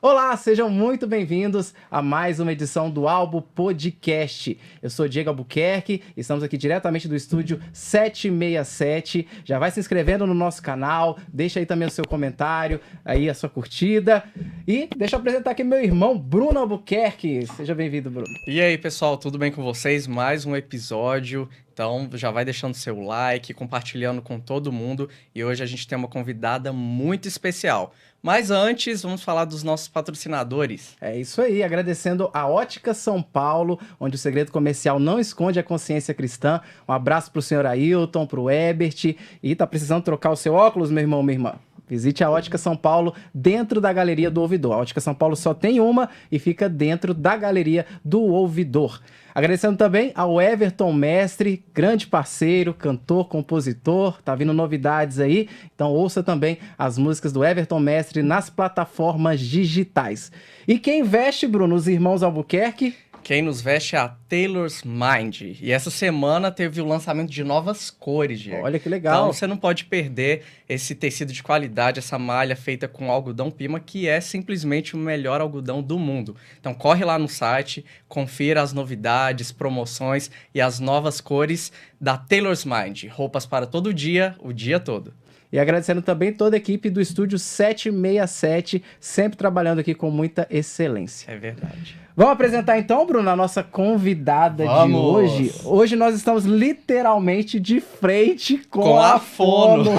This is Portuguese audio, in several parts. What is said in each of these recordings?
Olá, sejam muito bem-vindos a mais uma edição do Albo Podcast. Eu sou Diego Albuquerque, estamos aqui diretamente do estúdio 767. Já vai se inscrevendo no nosso canal, deixa aí também o seu comentário, aí a sua curtida. E deixa eu apresentar aqui meu irmão Bruno Albuquerque. Seja bem-vindo, Bruno. E aí, pessoal, tudo bem com vocês? Mais um episódio. Então, já vai deixando seu like, compartilhando com todo mundo. E hoje a gente tem uma convidada muito especial. Mas antes, vamos falar dos nossos patrocinadores. É isso aí, agradecendo a Ótica São Paulo, onde o segredo comercial não esconde a consciência cristã. Um abraço pro senhor Ailton, pro Ebert. E tá precisando trocar o seu óculos, meu irmão, minha irmã? Visite a Ótica São Paulo dentro da Galeria do Ouvidor. A Ótica São Paulo só tem uma e fica dentro da Galeria do Ouvidor. Agradecendo também ao Everton Mestre, grande parceiro, cantor, compositor. Tá vindo novidades aí, então ouça também as músicas do Everton Mestre nas plataformas digitais. E quem veste, Bruno, os irmãos Albuquerque? Quem nos veste é a Taylor's Mind. E essa semana teve o lançamento de novas cores, Diego. Olha que legal. Então você não pode perder esse tecido de qualidade, essa malha feita com algodão Pima, que é simplesmente o melhor algodão do mundo. Então corre lá no site, confira as novidades, promoções e as novas cores da Taylor's Mind. Roupas para todo dia, o dia todo. E agradecendo também toda a equipe do Estúdio 767, sempre trabalhando aqui com muita excelência. É verdade. Vamos apresentar então, Bruno, a nossa convidada de hoje. Hoje nós estamos literalmente de frente com a fono.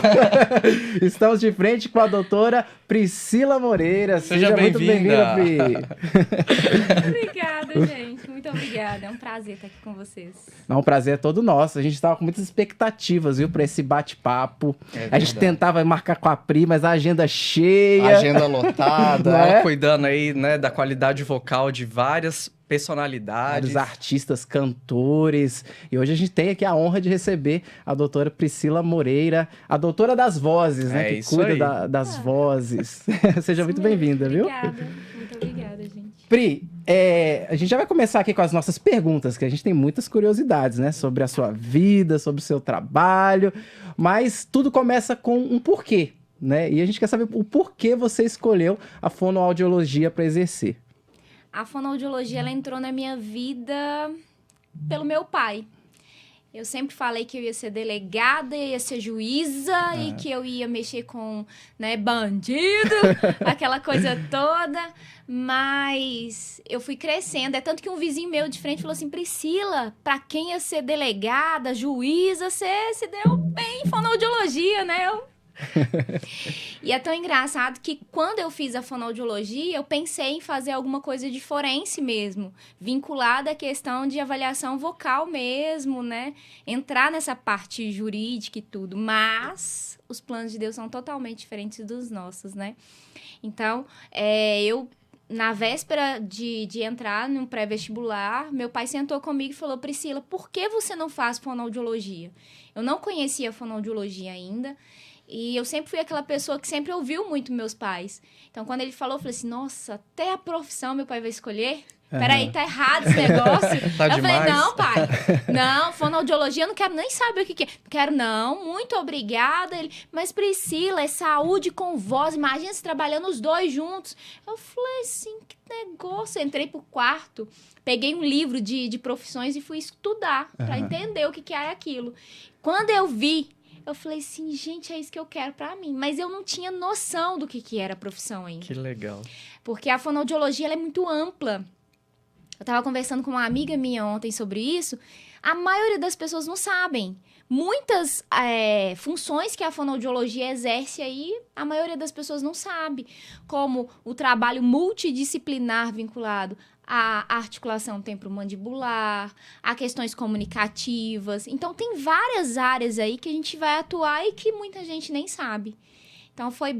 Estamos de frente com a doutora Priscila Moreira. Seja muito bem-vinda, Pri. Obrigada, gente. Muito obrigada. É um prazer estar aqui com vocês. Não, o prazer é todo nosso. A gente estava com muitas expectativas, viu, para esse bate-papo. A gente tentava marcar com a Pri, mas a agenda cheia. Agenda lotada. Ela cuidando aí, né, da qualidade vocal de várias personalidades. Vários artistas, cantores. E hoje a gente tem aqui a honra de receber a doutora Priscila Moreira, a doutora das vozes, né? Que cuida das vozes. Seja muito bem-vinda, viu? Obrigada. Muito obrigada, gente. Pri, a gente já vai começar aqui com as nossas perguntas, que a gente tem muitas curiosidades, né? Sobre a sua vida, sobre o seu trabalho. Mas tudo começa com um porquê, né? E a gente quer saber o porquê você escolheu a fonoaudiologia para exercer. A fonoaudiologia, ela entrou na minha vida pelo meu pai. Eu sempre falei que eu ia ser delegada, ia ser juíza e que eu ia mexer com, né, bandido, aquela coisa toda. Mas eu fui crescendo. É tanto que um vizinho meu de frente falou assim: Priscila, pra quem ia ser delegada, juíza, você se deu bem em fonoaudiologia, né? E é tão engraçado que quando eu fiz a fonoaudiologia, eu pensei em fazer alguma coisa de forense mesmo, vinculada à questão de avaliação vocal mesmo, né? Entrar nessa parte jurídica e tudo, mas os planos de Deus são totalmente diferentes dos nossos, né? Então, eu, na véspera de entrar num pré-vestibular, meu pai sentou comigo e falou: Priscila, por que você não faz fonoaudiologia? Eu não conhecia a fonoaudiologia ainda. E eu sempre fui aquela pessoa que sempre ouviu muito meus pais. Então, quando ele falou, eu falei assim: nossa, até a profissão meu pai vai escolher? Peraí, tá errado esse negócio. Tá eu demais. falei: não, pai, não, fonoaudiologia eu não quero nem saber o que é. Não quero não, muito obrigada. Ele: mas Priscila, é saúde com voz, imagina se trabalhando os dois juntos. Eu falei assim: que negócio. Eu entrei pro quarto, peguei um livro de profissões e fui estudar pra entender o que era aquilo. Quando eu vi, eu falei assim: gente, é isso que eu quero pra mim. Mas eu não tinha noção do que era a profissão ainda. Que legal. Porque a fonoaudiologia, ela é muito ampla. Eu tava conversando com uma amiga minha ontem sobre isso. A maioria das pessoas não sabem. Muitas funções que a fonoaudiologia exerce aí, a maioria das pessoas não sabe. Como o trabalho multidisciplinar vinculado à articulação temporomandibular, a questões comunicativas. Então, tem várias áreas aí que a gente vai atuar e que muita gente nem sabe. Então, foi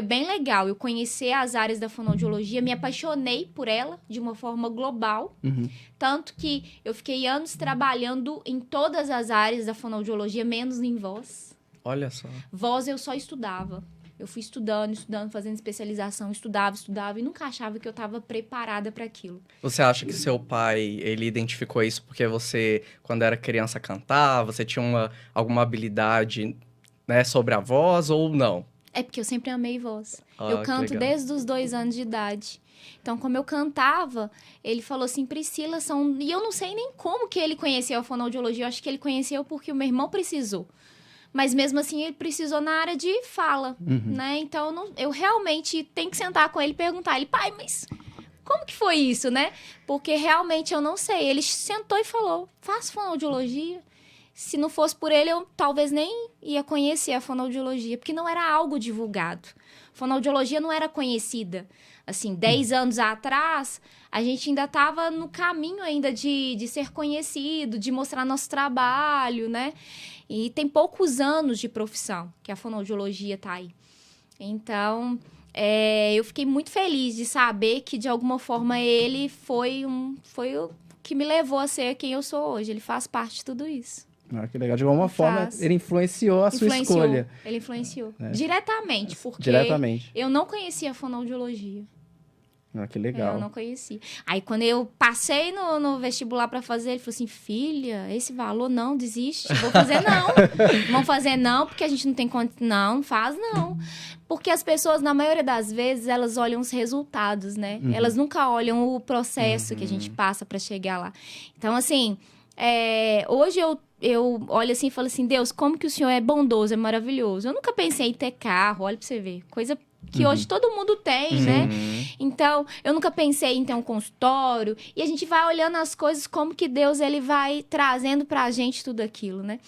bem legal eu conhecer as áreas da fonoaudiologia, me apaixonei por ela de uma forma global, tanto que eu fiquei anos trabalhando em todas as áreas da fonoaudiologia, menos em voz. Olha só. Voz eu só estudava. Eu fui estudando, fazendo especialização, estudava e nunca achava que eu estava preparada para aquilo. Você acha que seu pai, ele identificou isso porque você, quando era criança, cantava, você tinha alguma habilidade, né, sobre a voz ou não? É porque eu sempre amei voz. Ah, Eu que canto legal. desde os 2 anos de idade. Então, como eu cantava, ele falou assim, Priscila, são... E eu não sei nem como que ele conheceu a fonoaudiologia. Eu acho que ele conheceu porque o meu irmão precisou. Mas mesmo assim, ele precisou na área de fala, né? Então, eu realmente tenho que sentar com ele e perguntar. Ele, pai, mas como que foi isso, né? Porque realmente eu não sei. Ele sentou e falou, faço fonoaudiologia. Se não fosse por ele, eu talvez nem ia conhecer a fonoaudiologia, porque não era algo divulgado. Fonoaudiologia não era conhecida. Assim, 10 anos atrás, a gente ainda estava no caminho ainda de ser conhecido, de mostrar nosso trabalho, né? E tem poucos anos de profissão que a fonoaudiologia está aí. Então, eu fiquei muito feliz de saber que, de alguma forma, ele foi o que me levou a ser quem eu sou hoje. Ele faz parte de tudo isso. Ah, que legal. De alguma forma, ele influenciou a sua escolha. Ele influenciou. Diretamente, porque Diretamente. eu não conhecia a fonoaudiologia. Ah, que legal. Eu não conhecia. Aí, quando eu passei no vestibular para fazer, ele falou assim, filha, esse valor não, desiste. Vou fazer não. Vão fazer não, porque a gente não tem conta. Não faz não. Porque as pessoas, na maioria das vezes, elas olham os resultados, né? Elas nunca olham o processo que a gente passa para chegar lá. Então, assim, hoje eu olho assim e falo assim, Deus, como que o Senhor é bondoso, é maravilhoso. Eu nunca pensei em ter carro, olha pra você ver. Coisa que hoje todo mundo tem, né? Então, eu nunca pensei em ter um consultório. E a gente vai olhando as coisas, como que Deus ele vai trazendo pra gente tudo aquilo, né?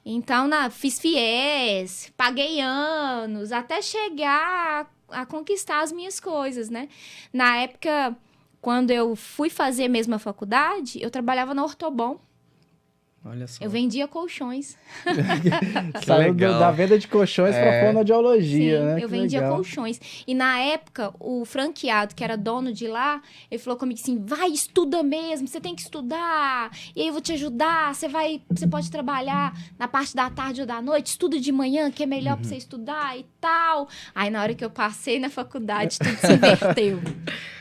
Então, fiz FIES, paguei anos, até chegar a conquistar as minhas coisas, né? Na época, quando eu fui fazer mesmo a faculdade, eu trabalhava na Ortobon. Olha só. Eu vendia colchões. Saiu legal. da venda de colchões para fonoaudiologia, Sim, né? eu Que vendia legal. colchões. E na época, o franqueado, que era dono de lá, ele falou comigo assim, vai, estuda mesmo, você tem que estudar. E aí eu vou te ajudar, você pode trabalhar na parte da tarde ou da noite, estuda de manhã, que é melhor pra você estudar e tal. Aí na hora que eu passei na faculdade, tudo se inverteu.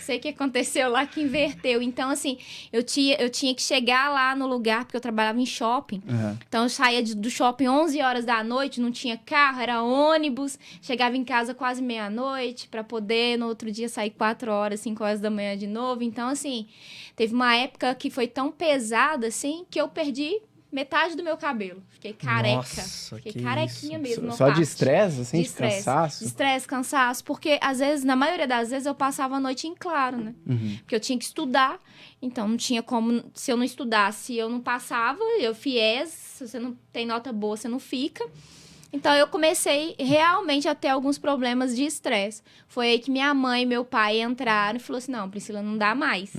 Sei o que aconteceu lá que inverteu. Então, assim, eu tinha que chegar lá no lugar, porque eu trabalhava em shopping. Então, eu saía do shopping 11 horas da noite, não tinha carro, era ônibus. Chegava em casa quase meia-noite, para poder, no outro dia, sair 4 horas, 5 horas da manhã de novo. Então, assim, teve uma época que foi tão pesada, assim, que eu perdi metade do meu cabelo. Fiquei careca. Nossa, Fiquei que carequinha mesmo. Só de estresse, assim, de estresse. cansaço? De estresse, cansaço. Porque, às vezes, na maioria das vezes, eu passava a noite em claro, né? Porque eu tinha que estudar. Então, não tinha como... Se eu não estudasse, eu não passava. Eu FIES. Se você não tem nota boa, você não fica. Então, eu comecei realmente a ter alguns problemas de estresse. Foi aí que minha mãe e meu pai entraram e falaram assim, não, Priscila, não dá mais.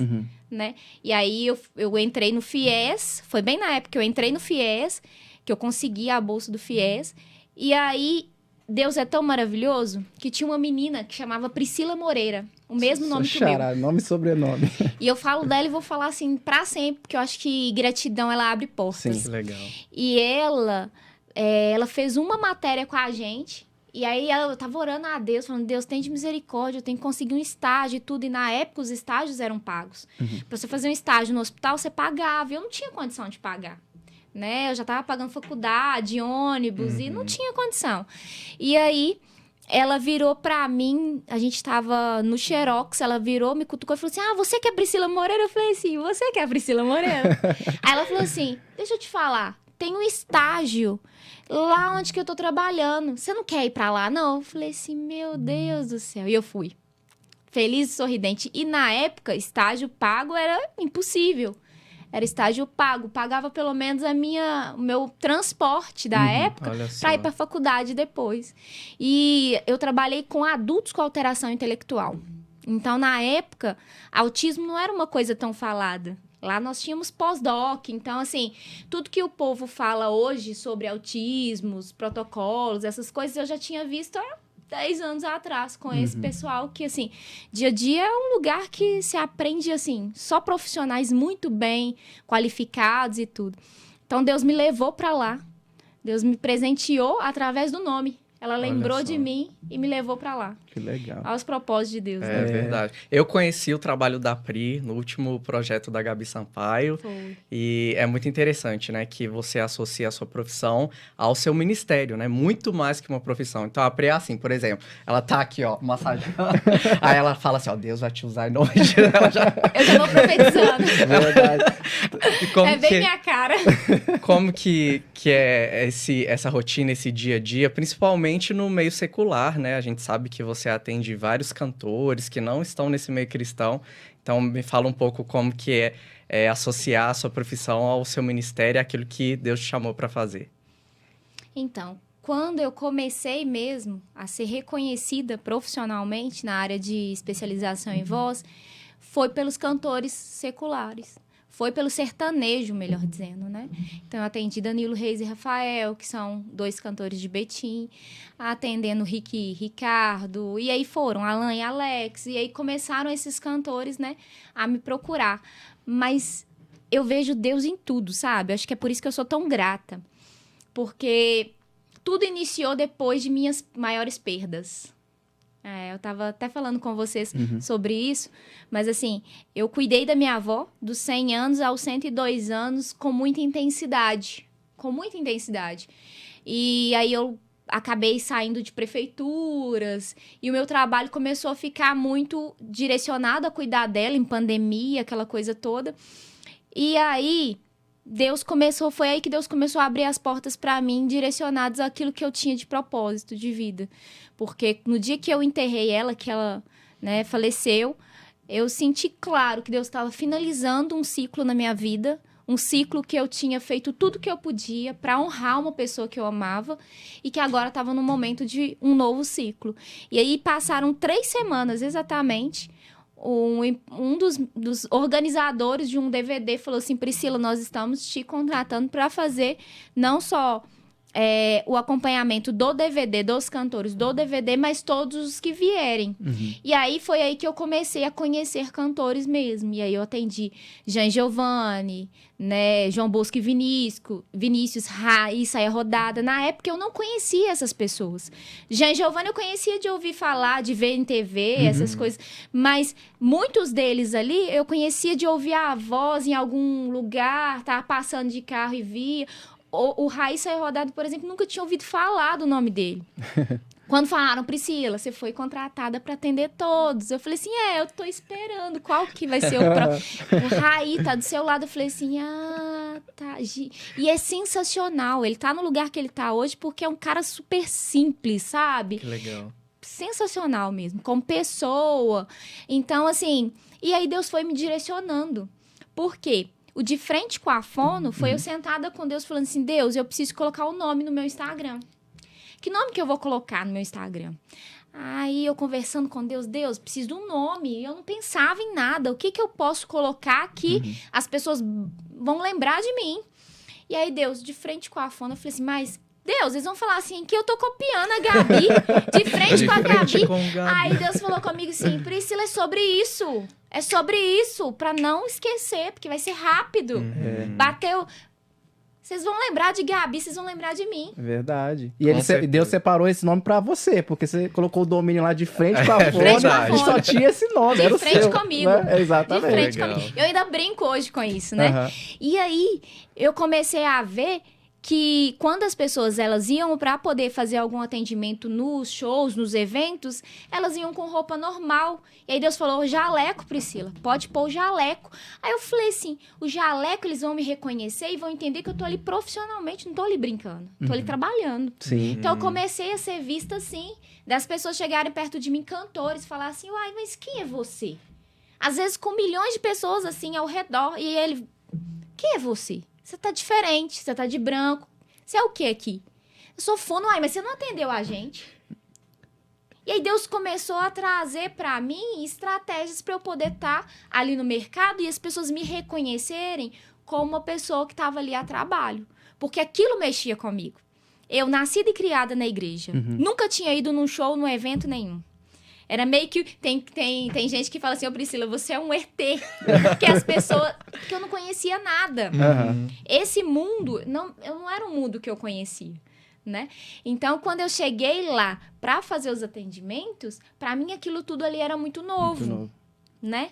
Né? E aí, eu entrei no FIES. Foi bem na época que eu entrei no FIES, que eu consegui a bolsa do FIES. E aí, Deus é tão maravilhoso que tinha uma menina que chamava Priscila Moreira. O mesmo nome que o meu. Nome e sobrenome. E eu falo dela e vou falar assim pra sempre, porque eu acho que gratidão, ela abre portas. Sim. Que legal. E ela fez uma matéria com a gente. E aí eu tava orando a Deus, falando, Deus, tem de misericórdia, eu tenho que conseguir um estágio e tudo. E na época os estágios eram pagos. Pra você fazer um estágio no hospital, você pagava. E eu não tinha condição de pagar. Né? Eu já tava pagando faculdade, ônibus, e não tinha condição. E aí, ela virou pra mim, a gente tava no Xerox, ela virou, me cutucou e falou assim, você que é a Priscila Moreira? Eu falei assim, você que é a Priscila Moreira? Aí ela falou assim, deixa eu te falar, tem um estágio lá onde que eu tô trabalhando. Você não quer ir pra lá, não? Eu falei assim, meu Deus do céu. E eu fui. Feliz e sorridente. E na época, estágio pago era impossível. Era estágio pago. Pagava pelo menos o meu transporte da época Olha só. pra ir pra faculdade depois. E eu trabalhei com adultos com alteração intelectual. Então, na época, autismo não era uma coisa tão falada. Lá nós tínhamos pós-doc, então, assim, tudo que o povo fala hoje sobre autismos, protocolos, essas coisas, eu já tinha visto há 10 anos atrás com esse pessoal que, assim, dia a dia é um lugar que se aprende, assim, só profissionais muito bem qualificados e tudo. Então, Deus me levou para lá. Deus me presenteou através do nome. Ela lembrou de mim e me levou para lá. Que legal. Aos propósitos de Deus, né? É verdade. Eu conheci o trabalho da Pri no último projeto da Gabi Sampaio. Foi. E é muito interessante, né? Que você associa a sua profissão ao seu ministério, né? Muito mais que uma profissão. Então, a Pri é assim, por exemplo, ela tá aqui, ó, massageando. Aí ela fala assim, ó, Deus vai te usar em nome de Deus. Ela já... Eu já vou profetizando. Verdade. É bem minha cara. Como que é essa rotina, esse dia a dia, principalmente no meio secular, né? A gente sabe que você atende vários cantores que não estão nesse meio cristão. Então, me fala um pouco como que é associar a sua profissão ao seu ministério, aquilo que Deus te chamou para fazer. Então, quando eu comecei mesmo a ser reconhecida profissionalmente na área de especialização em voz, foi pelos cantores seculares. Foi pelo sertanejo, melhor dizendo, né? Então, eu atendi Danilo Reis e Rafael, que são 2 cantores de Betim, atendendo Rick, Ricardo, e aí foram Alan e Alex, e aí começaram esses cantores, né, a me procurar. Mas eu vejo Deus em tudo, sabe? Acho que é por isso que eu sou tão grata, porque tudo iniciou depois de minhas maiores perdas. Eu tava até falando com vocês sobre isso, mas assim, eu cuidei da minha avó dos 100 anos aos 102 anos com muita intensidade, E aí eu acabei saindo de prefeituras e o meu trabalho começou a ficar muito direcionado a cuidar dela em pandemia, aquela coisa toda. E aí foi aí que Deus começou a abrir as portas para mim, direcionadas àquilo que eu tinha de propósito de vida. Porque no dia que eu enterrei ela, que ela, né, faleceu, eu senti claro que Deus estava finalizando um ciclo na minha vida, um ciclo que eu tinha feito tudo que eu podia para honrar uma pessoa que eu amava e que agora estava no momento de um novo ciclo. E aí passaram 3 semanas exatamente. Um dos organizadores de um DVD falou assim: Priscila, nós estamos te contratando para fazer não só o acompanhamento do DVD, dos cantores do DVD, mas todos os que vierem. E aí foi aí que eu comecei a conhecer cantores mesmo. E aí eu atendi Jean Giovanni, né, João Bosco e Vinícius, Raíssa e a Rodada. Na época eu não conhecia essas pessoas. Jean Giovanni eu conhecia de ouvir falar, de ver em TV, essas coisas. Mas muitos deles ali eu conhecia de ouvir a voz em algum lugar, tava passando de carro e via. O Raíssa e Rodado, por exemplo, nunca tinha ouvido falar do nome dele. Quando falaram, Priscila, você foi contratada para atender todos. Eu falei assim, eu tô esperando. Qual que vai ser o Raí tá do seu lado. Eu falei assim, tá. E é sensacional. Ele tá no lugar que ele tá hoje porque é um cara super simples, sabe? Que legal. Sensacional mesmo, como pessoa. Então, assim, e aí Deus foi me direcionando. Por quê? O de frente com a fono foi eu sentada com Deus falando assim, Deus, eu preciso colocar um nome no meu Instagram. Que nome que eu vou colocar no meu Instagram? Aí eu conversando com Deus, preciso de um nome. Eu não pensava em nada. O que eu posso colocar que as pessoas vão lembrar de mim? E aí Deus, de frente com a fono, eu falei assim, mas Deus, eles vão falar assim, que eu tô copiando a Gabi, de frente com a Gabi. Aí Deus falou comigo assim, Priscila, é sobre isso. É sobre isso, pra não esquecer, porque vai ser rápido. Bateu. Vocês vão lembrar de Gabi, vocês vão lembrar de mim. Verdade. E Deus separou esse nome pra você, porque você colocou o domínio lá de frente com a fone e só tinha esse nome. De frente comigo. Né? Exatamente. De frente comigo. Eu ainda brinco hoje com isso, né? E aí, eu comecei a ver que quando as pessoas elas iam para poder fazer algum atendimento nos shows, nos eventos, elas iam com roupa normal. E aí Deus falou, jaleco, Priscila, pode pôr o jaleco. Aí eu falei assim, o jaleco eles vão me reconhecer e vão entender que eu tô ali profissionalmente, não tô ali brincando, tô ali trabalhando. Sim. Então eu comecei a ser vista assim, das pessoas chegarem perto de mim, cantores, falar assim, uai, mas quem é você? Às vezes com milhões de pessoas assim ao redor, e ele, quem é você? Você tá diferente, você tá de branco. Você é o que aqui? Eu sou fono, mas você não atendeu a gente. E aí Deus começou a trazer pra mim estratégias pra eu poder estar ali no mercado e as pessoas me reconhecerem como uma pessoa que tava ali a trabalho. Porque aquilo mexia comigo. Eu nascida e criada na igreja. Nunca tinha ido num show, num evento nenhum. Era meio que... Tem gente que fala assim, Priscila, você é um ET. Porque as pessoas... Porque eu não conhecia nada. Esse mundo... eu não era um mundo que eu conhecia. né? Então, quando eu cheguei lá para fazer os atendimentos, para mim aquilo tudo ali era muito novo, né?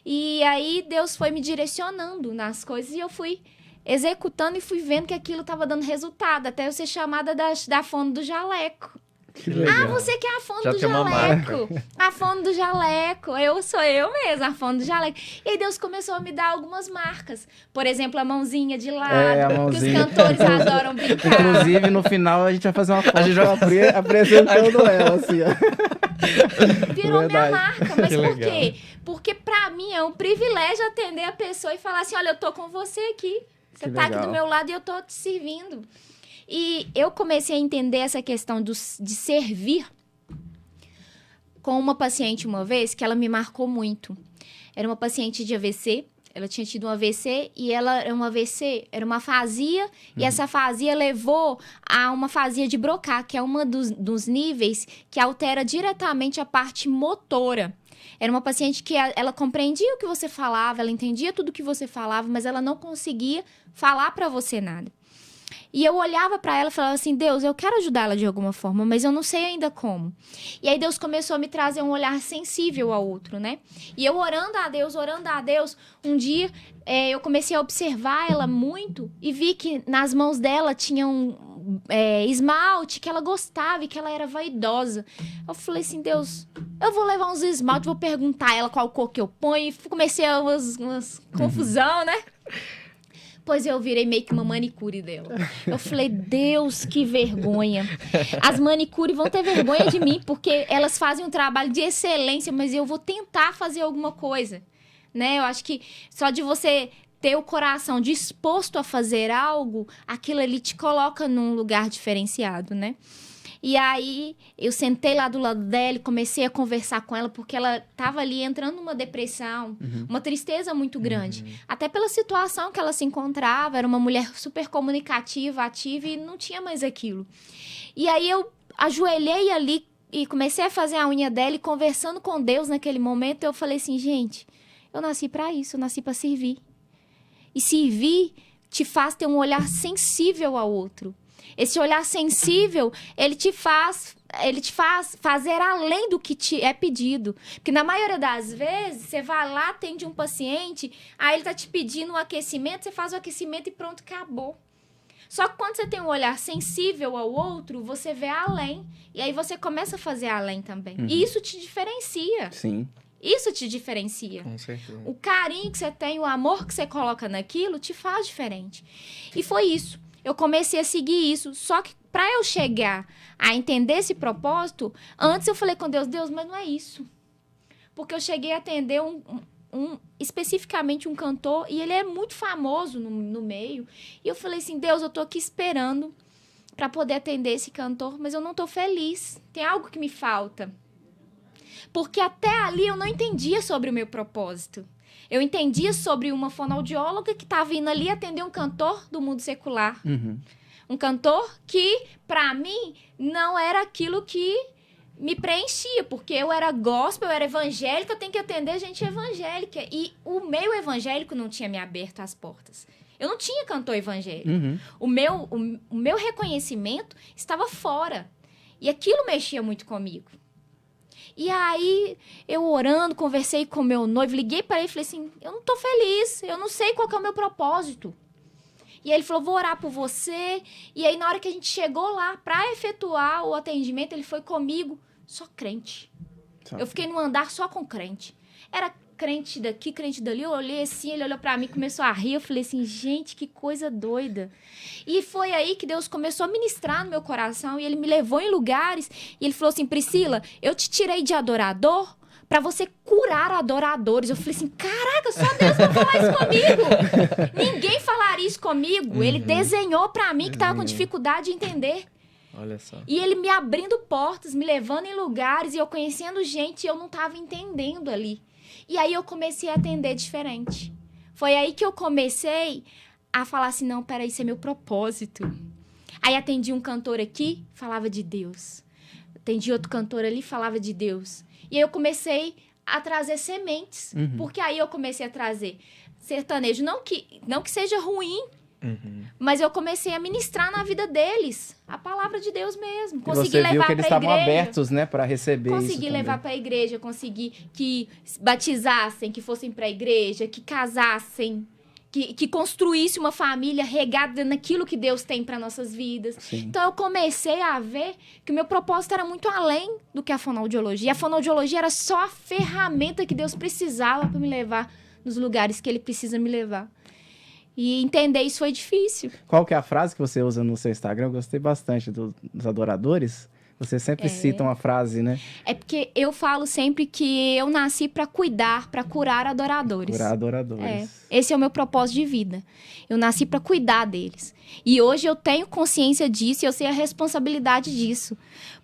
E aí Deus foi me direcionando nas coisas e eu fui executando e fui vendo que aquilo estava dando resultado, até eu ser chamada da fono do jaleco. Que legal. Ah, você que é a fono Já do tem uma jaleco. A fono do jaleco. Sou eu mesma, a fono do jaleco. E aí Deus começou a me dar algumas marcas. Por exemplo, a mãozinha de lado. A mãozinha. Que os cantores adoram brincar. Inclusive, no final, a gente vai fazer uma foto apresentando ela, assim, ó. Virou minha Verdade. marca. Mas Que por legal. quê? Porque pra mim é um privilégio atender a pessoa e falar assim, olha, eu tô com você aqui. Você Que tá aqui legal. do meu lado e eu tô te servindo. E eu comecei a entender essa questão de servir com uma paciente uma vez que ela me marcou muito. Era uma paciente de AVC, ela tinha tido um AVC e ela era um AVC, era uma afasia, e essa afasia levou a uma afasia de Broca, que é uma dos níveis que altera diretamente a parte motora. Era uma paciente que ela compreendia o que você falava, ela entendia tudo o que você falava, mas ela não conseguia falar para você nada. E eu olhava para ela e falava assim, Deus, eu quero ajudar ela de alguma forma, mas eu não sei ainda como. E aí Deus começou a me trazer um olhar sensível ao outro, né? E eu orando a Deus, um dia eu comecei a observar ela muito e vi que nas mãos dela tinha um esmalte que ela gostava e que ela era vaidosa. Eu falei assim, Deus, eu vou levar uns esmaltes, vou perguntar a ela qual cor que eu ponho. E comecei umas confusão, né? Pois eu virei meio que uma manicure dela. Eu falei, Deus, que vergonha. As manicures vão ter vergonha de mim, porque elas fazem um trabalho de excelência, mas eu vou tentar fazer alguma coisa, né? Eu acho que só de você ter o coração disposto a fazer algo, aquilo ali te coloca num lugar diferenciado, né? E aí, eu sentei lá do lado dela e comecei a conversar com ela, porque ela estava ali entrando numa depressão, uma tristeza muito grande. Até pela situação que ela se encontrava, era uma mulher super comunicativa, ativa, e não tinha mais aquilo. E aí, eu ajoelhei ali e comecei a fazer a unha dela, e conversando com Deus naquele momento, eu falei assim, gente, eu nasci para isso, eu nasci para servir. E servir te faz ter um olhar sensível ao outro. Esse olhar sensível, ele te faz fazer além do que te é pedido. Porque na maioria das vezes, você vai lá, atende um paciente, aí ele tá te pedindo um aquecimento, você faz o aquecimento e pronto, acabou. Só que quando você tem um olhar sensível ao outro, você vê além. E aí você começa a fazer além também. E isso te diferencia. Sim. Isso te diferencia. Com certeza. O carinho que você tem, o amor que você coloca naquilo, te faz diferente. E foi isso. Eu comecei a seguir isso. Só que para eu chegar a entender esse propósito, antes eu falei com Deus, mas não é isso. Porque eu cheguei a atender especificamente um cantor, e ele é muito famoso no meio. E eu falei assim, Deus, eu tô aqui esperando para poder atender esse cantor, mas eu não tô feliz. Tem algo que me falta. Porque até ali eu não entendia sobre o meu propósito. Eu entendia sobre uma fonoaudióloga que estava indo ali atender um cantor do mundo secular. Um cantor que, para mim, não era aquilo que me preenchia. Porque eu era gospel, eu era evangélica, eu tenho que atender gente evangélica. E o meio evangélico não tinha me aberto as portas. Eu não tinha cantor evangélico. O meu reconhecimento estava fora. E aquilo mexia muito comigo. E aí, eu orando, conversei com meu noivo, liguei para ele e falei assim, eu não tô feliz, eu não sei qual que é o meu propósito. E aí ele falou, vou orar por você. E aí, na hora que a gente chegou lá para efetuar o atendimento, ele foi comigo, só crente. Eu fiquei num andar só com crente. Era crente daqui, crente dali. Eu olhei assim, ele olhou para mim, começou a rir. Eu falei assim, gente, que coisa doida. E foi aí que Deus começou a ministrar no meu coração. E ele me levou em lugares. E ele falou assim, Priscila, eu te tirei de adorador para você curar adoradores. Eu falei assim, caraca, só Deus vai falar isso comigo. Ninguém falaria isso comigo. Ele desenhou para mim que tava com dificuldade de entender. Olha só. E ele me abrindo portas, me levando em lugares. E eu conhecendo gente e eu não tava entendendo ali. E aí eu comecei a atender diferente. Foi aí que eu comecei a falar assim, não, peraí, isso é meu propósito. Aí atendi um cantor aqui, falava de Deus. Atendi outro cantor ali, falava de Deus. E aí eu comecei a trazer sementes. Porque aí eu comecei a trazer sertanejo. Não que seja ruim, Mas eu comecei a ministrar na vida deles a palavra de Deus mesmo. E Consegui você viu levar que eles para a estavam igreja. abertos, né, para receber isso Consegui levar também. para a igreja, consegui que batizassem, que fossem para a igreja, que casassem, que construísse uma família regada naquilo que Deus tem para nossas vidas. Sim. Então eu comecei a ver que o meu propósito era muito além do que a fonoaudiologia. A fonoaudiologia era só a ferramenta que Deus precisava para me levar nos lugares que Ele precisa me levar. E entender isso foi difícil. Qual que é a frase que você usa no seu Instagram? Eu gostei bastante dos adoradores. Você sempre cita uma frase, né? É porque eu falo sempre que eu nasci para cuidar, para curar adoradores. Curar adoradores. Esse é o meu propósito de vida. Eu nasci para cuidar deles. E hoje eu tenho consciência disso e eu sei a responsabilidade disso.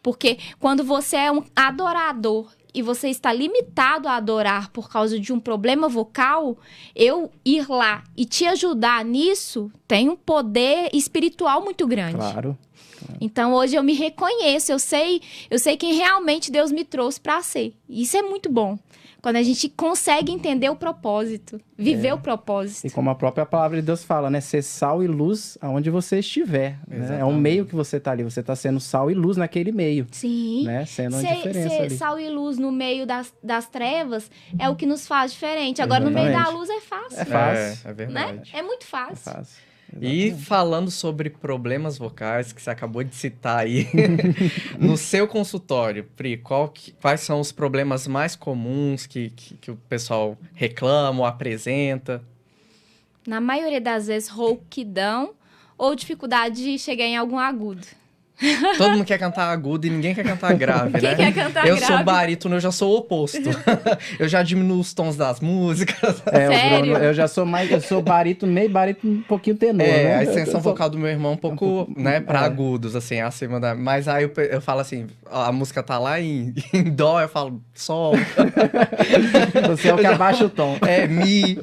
Porque quando você é um adorador e você está limitado a adorar por causa de um problema vocal, eu ir lá e te ajudar nisso tem um poder espiritual muito grande. Claro. Então, hoje eu me reconheço, eu sei quem realmente Deus me trouxe para ser. Isso é muito bom. Quando a gente consegue entender o propósito, viver o propósito. E como a própria palavra de Deus fala, né? Ser sal e luz aonde você estiver. Né? É um meio que você tá ali. Você tá sendo sal e luz naquele meio. Sim. Né? Sendo uma diferença ser ali. sal e luz no meio das trevas é o que nos faz diferente. Agora, no meio da luz é fácil. É fácil. É verdade. Né? É muito É fácil. fácil. E falando sobre problemas vocais, que você acabou de citar aí, no seu consultório, Pri, quais são os problemas mais comuns que o pessoal reclama ou apresenta? Na maioria das vezes, rouquidão ou dificuldade de chegar em algum agudo. Todo mundo quer cantar agudo e ninguém quer cantar grave, Quem né? quer cantar eu grave? sou barítono, eu já sou o oposto. Eu já diminuo os tons das músicas. É, o Sério? Bruno, eu sou barítono, meio barítono, um pouquinho tenor, né? A extensão Eu sou- vocal do meu irmão é um pouco, né, pra agudos, assim, acima da... Mas aí eu falo assim, a música tá lá em dó, eu falo sol, Você é o que abaixa o tom. mi.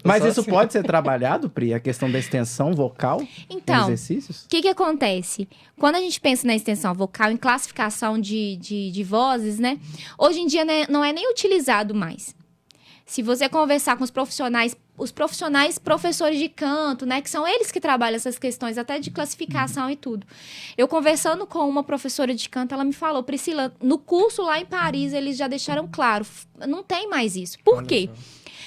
Mas Só isso assim. pode ser trabalhado, Pri? A questão da extensão vocal em Então, exercícios? o que acontece? Quando a gente pensa na extensão vocal, em classificação de vozes, né? Hoje em dia né, não é nem utilizado mais. Se você conversar com os profissionais professores de canto, né? Que são eles que trabalham essas questões, até de classificação e tudo. Eu conversando com uma professora de canto, ela me falou, Priscila, no curso lá em Paris, eles já deixaram claro, não tem mais isso. Por quê?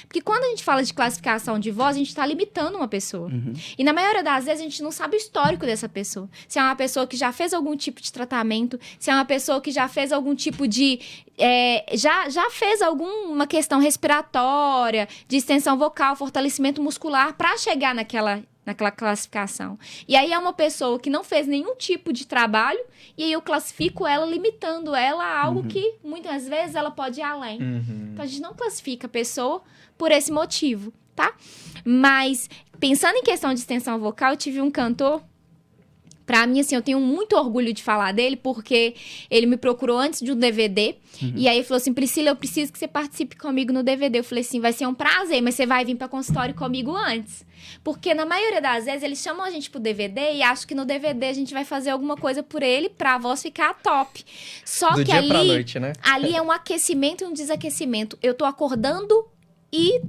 Porque quando a gente fala de classificação de voz, a gente está limitando uma pessoa. E na maioria das vezes, a gente não sabe o histórico dessa pessoa. Se é uma pessoa que já fez algum tipo de tratamento, se é uma pessoa que já fez algum tipo de... já fez alguma questão respiratória, de extensão vocal, fortalecimento muscular, para chegar naquela classificação. E aí é uma pessoa que não fez nenhum tipo de trabalho, e aí eu classifico ela, limitando ela a algo que, muitas vezes, ela pode ir além. Então, a gente não classifica a pessoa por esse motivo, tá? Mas, pensando em questão de extensão vocal, eu tive um cantor, pra mim, assim, eu tenho muito orgulho de falar dele, porque ele me procurou antes de um DVD, e aí ele falou assim, Priscila, eu preciso que você participe comigo no DVD. Eu falei assim, vai ser um prazer, mas você vai vir pra consultório comigo antes. Porque na maioria das vezes, eles chamam a gente pro DVD e acham que no DVD a gente vai fazer alguma coisa por ele pra voz ficar top. Só Do que dia pra ali, noite, né? ali é um aquecimento e um desaquecimento. Eu tô acordando e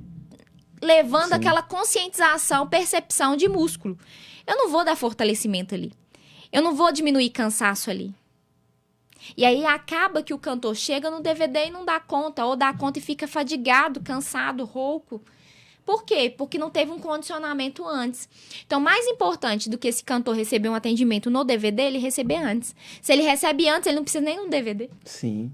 levando aquela conscientização, percepção de músculo. Eu não vou dar fortalecimento ali. Eu não vou diminuir cansaço ali. E aí acaba que o cantor chega no DVD e não dá conta, ou dá conta e fica fadigado, cansado, rouco. Por quê? Porque não teve um condicionamento antes. Então, mais importante do que esse cantor receber um atendimento no DVD, ele receber antes. Se ele recebe antes, ele não precisa nem de um DVD. Sim.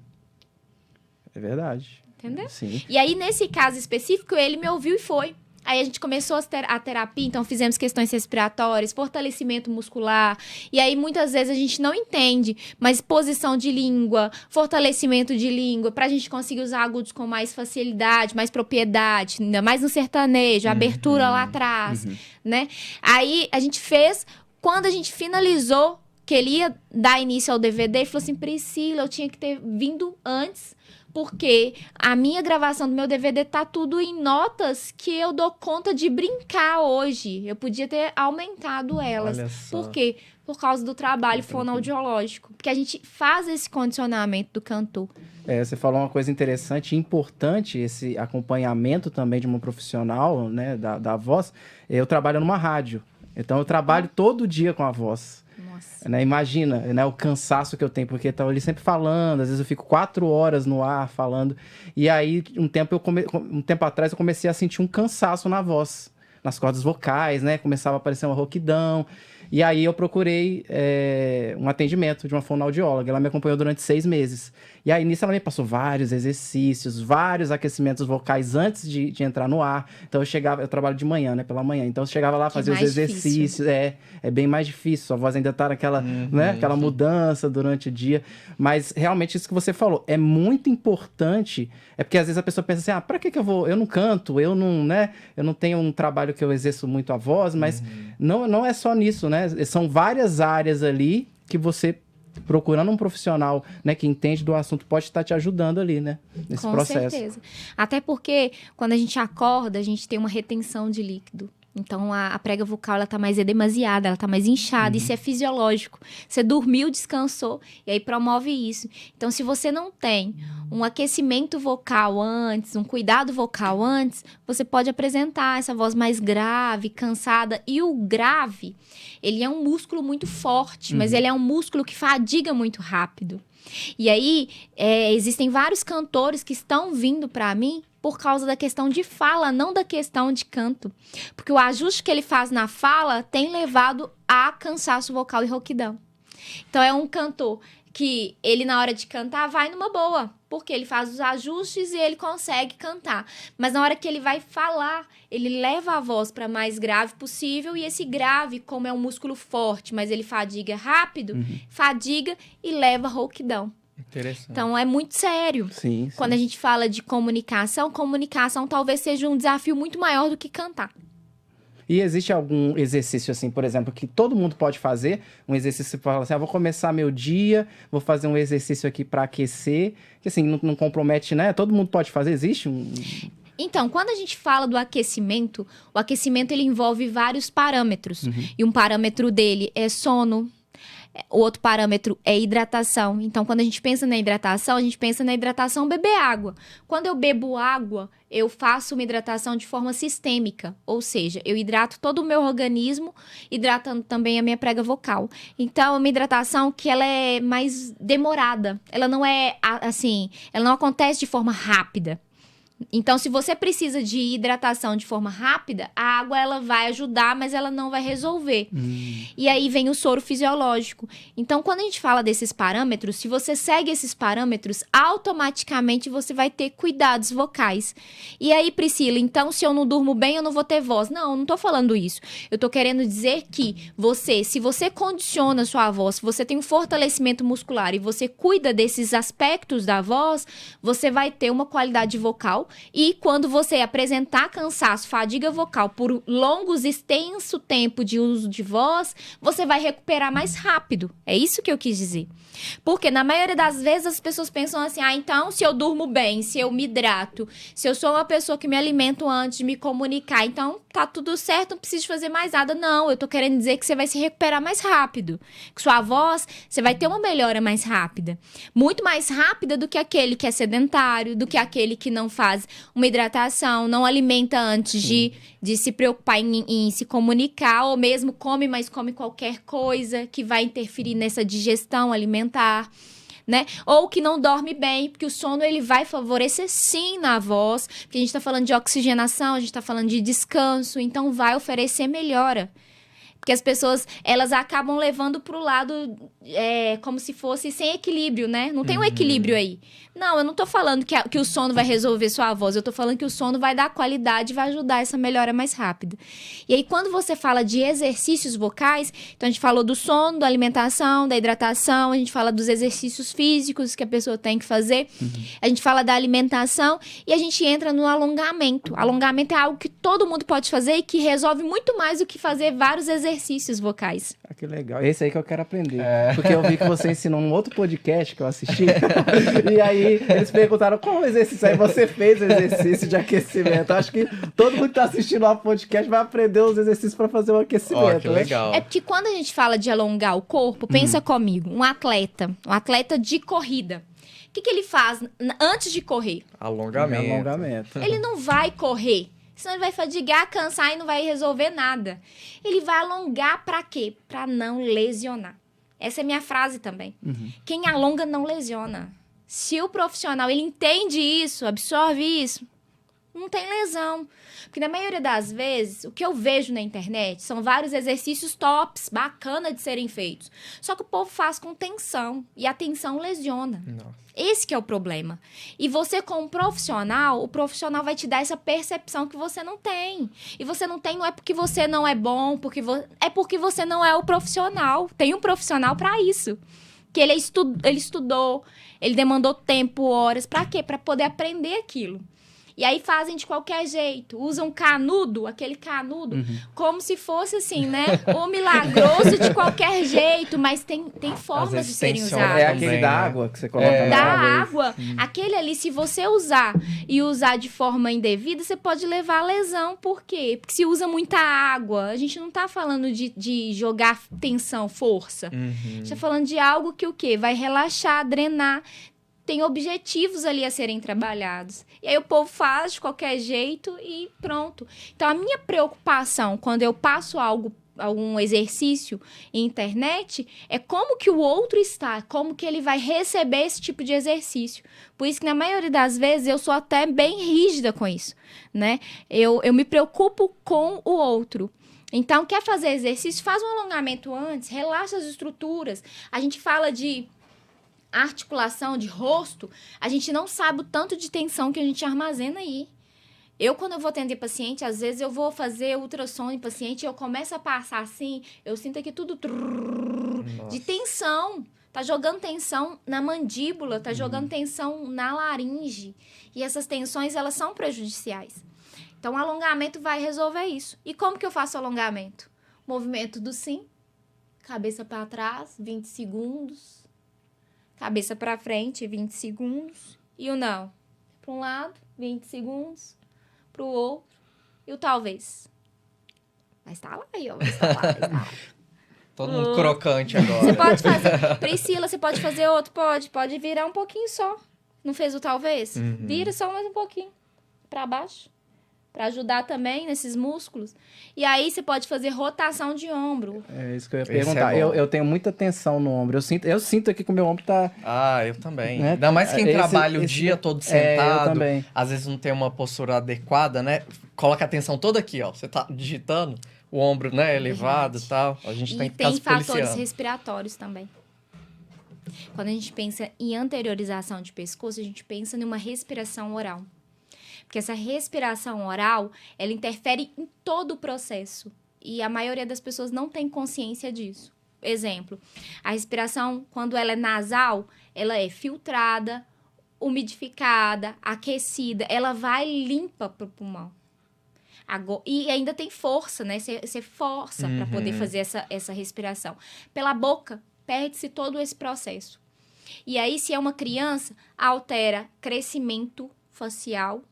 É verdade. Entendeu? Sim. E aí, nesse caso específico, ele me ouviu e foi. Aí a gente começou a terapia, então fizemos questões respiratórias, fortalecimento muscular. E aí, muitas vezes, a gente não entende, mas posição de língua, fortalecimento de língua, pra gente conseguir usar agudos com mais facilidade, mais propriedade, ainda mais no sertanejo, abertura lá atrás, né? Aí, a gente fez, quando a gente finalizou, que ele ia dar início ao DVD, ele falou assim, Priscila, eu tinha que ter vindo antes, porque a minha gravação do meu DVD tá tudo em notas que eu dou conta de brincar hoje. Eu podia ter aumentado elas. Olha só. Por quê? por causa do trabalho fonoaudiológico. Porque a gente faz esse condicionamento do cantor. Você falou uma coisa interessante e importante, esse acompanhamento também de uma profissional, né, da voz. Eu trabalho numa rádio, então eu trabalho todo dia com a voz. Nossa. Né? Imagina, né, o cansaço que eu tenho, porque estão ali sempre falando, às vezes eu fico 4 horas no ar falando, e aí um tempo atrás eu comecei a sentir um cansaço na voz, nas cordas vocais, né, começava a aparecer uma rouquidão, e aí eu procurei um atendimento de uma fonoaudióloga, ela me acompanhou durante 6 meses, e aí nisso ela me passou vários exercícios, vários aquecimentos vocais antes de entrar no ar. Então eu trabalho de manhã, né, pela manhã, então eu chegava lá, fazia os exercícios, é bem mais difícil, sua voz ainda tá naquela, né, aquela mudança durante o dia, mas realmente isso que você falou, é muito importante, porque às vezes a pessoa pensa assim, pra que eu vou, eu não canto, eu não tenho um trabalho que eu exerço muito a voz, mas não é só nisso, né, são várias áreas ali que você, procurando um profissional, né, que entende do assunto, pode estar te ajudando ali, né, nesse processo. Com certeza. Até porque, quando a gente acorda, a gente tem uma retenção de líquido. Então, a prega vocal, ela tá mais edemasiada, ela tá mais inchada. Isso é fisiológico. Você dormiu, descansou, e aí promove isso. Então, se você não tem um aquecimento vocal antes, um cuidado vocal antes, você pode apresentar essa voz mais grave, cansada. E o grave, ele é um músculo muito forte, mas ele é um músculo que fadiga muito rápido. E aí, existem vários cantores que estão vindo para mim por causa da questão de fala, não da questão de canto. Porque o ajuste que ele faz na fala tem levado a cansaço vocal e rouquidão. Então, é um cantor que ele, na hora de cantar, vai numa boa. Porque ele faz os ajustes e ele consegue cantar. Mas na hora que ele vai falar, ele leva a voz para mais grave possível. E esse grave, como é um músculo forte, mas ele fadiga rápido, fadiga e leva a rouquidão. Interessante. Então, é muito sério. Sim. Quando a gente fala de comunicação talvez seja um desafio muito maior do que cantar. E existe algum exercício, assim, por exemplo, que todo mundo pode fazer? Um exercício para falar assim, vou começar meu dia, vou fazer um exercício aqui para aquecer, que assim, não compromete, né? Todo mundo pode fazer? Existe um... Então, quando a gente fala do aquecimento, o aquecimento ele envolve vários parâmetros. E um parâmetro dele é sono. O outro parâmetro é hidratação. Então, quando a gente pensa na hidratação beber água. Quando eu bebo água, eu faço uma hidratação de forma sistêmica. Ou seja, eu hidrato todo o meu organismo, hidratando também a minha prega vocal. Então, é uma hidratação que ela é mais demorada. Ela não é, assim, ela não acontece de forma rápida. Então, se você precisa de hidratação de forma rápida, a água ela vai ajudar, mas ela não vai resolver. E aí vem o soro fisiológico. Então, quando a gente fala desses parâmetros, se você segue esses parâmetros, automaticamente você vai ter cuidados vocais. E aí, Priscila, então se eu não durmo bem, eu não vou ter voz. Não, eu não tô falando isso. Eu tô querendo dizer que se você condiciona a sua voz, se você tem um fortalecimento muscular e você cuida desses aspectos da voz, você vai ter uma qualidade vocal. E quando você apresentar cansaço, fadiga vocal por longos, extenso tempo de uso de voz, você vai recuperar mais rápido. É isso que eu quis dizer. Porque na maioria das vezes as pessoas pensam assim, então se eu durmo bem, se eu me hidrato, se eu sou uma pessoa que me alimento antes de me comunicar, então tá tudo certo, não preciso fazer mais nada. Não, eu tô querendo dizer que você vai se recuperar mais rápido. Que sua voz, você vai ter uma melhora mais rápida. Muito mais rápida do que aquele que é sedentário, do que aquele que não faz uma hidratação, não alimenta antes de se preocupar em se comunicar, ou mesmo come, mas come qualquer coisa que vai interferir nessa digestão alimentar, né? Ou que não dorme bem, porque o sono ele vai favorecer sim na voz, porque a gente tá falando de oxigenação, a gente tá falando de descanso, então vai oferecer melhora. Porque as pessoas, elas acabam levando pro lado como se fosse sem equilíbrio, né? Não tem um equilíbrio aí. Não, eu não tô falando que o sono vai resolver sua voz. Eu tô falando que o sono vai dar qualidade e vai ajudar essa melhora mais rápida. E aí, quando você fala de exercícios vocais, então a gente falou do sono, da alimentação, da hidratação, a gente fala dos exercícios físicos que a pessoa tem que fazer, a gente fala da alimentação e a gente entra no alongamento. Alongamento é algo que todo mundo pode fazer e que resolve muito mais do que fazer vários exercícios exercícios vocais. Ah, que legal. Esse aí que eu quero aprender. Porque eu vi que você ensinou um outro podcast que eu assisti. E aí eles perguntaram qual exercício. Aí você fez o exercício de aquecimento. Acho que todo mundo que tá assistindo ao podcast vai aprender os exercícios para fazer o aquecimento. Ó, que legal. É porque quando a gente fala de alongar o corpo, pensa comigo, um atleta de corrida. O que ele faz antes de correr? Alongamento. Ele não vai correr, senão ele vai fadigar, cansar e não vai resolver nada. Ele vai alongar pra quê? Pra não lesionar. Essa é a minha frase também. Quem alonga não lesiona. Se o profissional ele entende isso, absorve isso, não tem lesão. Porque na maioria das vezes, o que eu vejo na internet são vários exercícios tops, bacana de serem feitos. Só que o povo faz com tensão. E a tensão lesiona. Nossa. Esse que é o problema. E você, como profissional, o profissional vai te dar essa percepção que você não tem. E você não tem, não é porque você não é bom, é porque você não é o profissional. Tem um profissional para isso. Que ele estudou, ele demandou tempo, horas. Para quê? Para poder aprender aquilo. E aí fazem de qualquer jeito. Usam aquele canudo, como se fosse assim, né? O milagroso de qualquer jeito, mas tem formas de serem usados. É aquele da água que você coloca na Da água. água. Aquele ali, se você usar de forma indevida, você pode levar a lesão. Por quê? Porque se usa muita água. A gente não tá falando de jogar tensão, força. A gente tá falando de algo que o quê? Vai relaxar, drenar. Tem objetivos ali a serem trabalhados. E aí o povo faz de qualquer jeito e pronto. Então, a minha preocupação quando eu passo algum exercício em internet é como que o outro está, como que ele vai receber esse tipo de exercício. Por isso que, na maioria das vezes, eu sou até bem rígida com isso, né? Eu me preocupo com o outro. Então, quer fazer exercício? Faz um alongamento antes, relaxa as estruturas. A gente fala de articulação, de rosto, a gente não sabe o tanto de tensão que a gente armazena aí. Quando eu vou atender paciente, às vezes eu vou fazer ultrassom em paciente e eu começo a passar assim, eu sinto aqui tudo de tensão. Tá jogando tensão na mandíbula, tá jogando tensão na laringe. E essas tensões, elas são prejudiciais. Então, o alongamento vai resolver isso. E como que eu faço o alongamento? Movimento do sim, cabeça para trás, 20 segundos. Cabeça para frente, 20 segundos. E o não. Para um lado, 20 segundos. Para o outro. E o talvez. Mas tá lá aí, ó. Mas tá lá. Todo mundo crocante agora. Você pode fazer... Priscila, você pode fazer outro? Pode virar um pouquinho só. Não fez o talvez? Vira só mais um pouquinho. Para baixo. Para ajudar também nesses músculos. E aí, você pode fazer rotação de ombro. É isso que eu ia perguntar. Eu tenho muita tensão no ombro. Eu sinto aqui que o meu ombro tá... Ah, eu também. Né? Ainda mais quem trabalha o dia todo sentado. Eu também. Às vezes não tem uma postura adequada, né? Coloca a atenção toda aqui, ó. Você tá digitando, o ombro, né, elevado e tal. A gente tem que ficar se policiando. E tem fatores respiratórios também. Quando a gente pensa em anteriorização de pescoço, a gente pensa numa respiração oral. Porque essa respiração oral, ela interfere em todo o processo. E a maioria das pessoas não tem consciência disso. Exemplo, a respiração, quando ela é nasal, ela é filtrada, umidificada, aquecida. Ela vai limpa para o pulmão. E ainda tem força, né? Você força para poder fazer essa respiração. Pela boca, perde-se todo esse processo. E aí, se é uma criança, altera crescimento facial,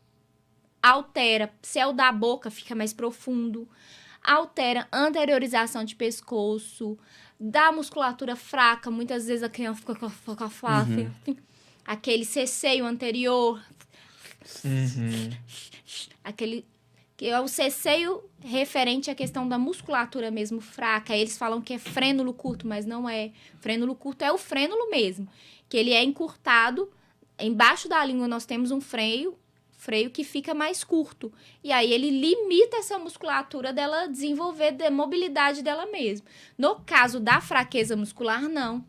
altera, céu da boca fica mais profundo, altera anteriorização de pescoço, dá musculatura fraca, muitas vezes a criança fica com a face, aquele ceceio anterior, aquele que é o ceceio referente à questão da musculatura mesmo fraca. Eles falam que é frênulo curto, mas não é. Frênulo curto é o frênulo mesmo, que ele é encurtado, embaixo da língua nós temos um freio que fica mais curto. E aí ele limita essa musculatura dela desenvolver da mobilidade dela mesma. No caso da fraqueza muscular, não.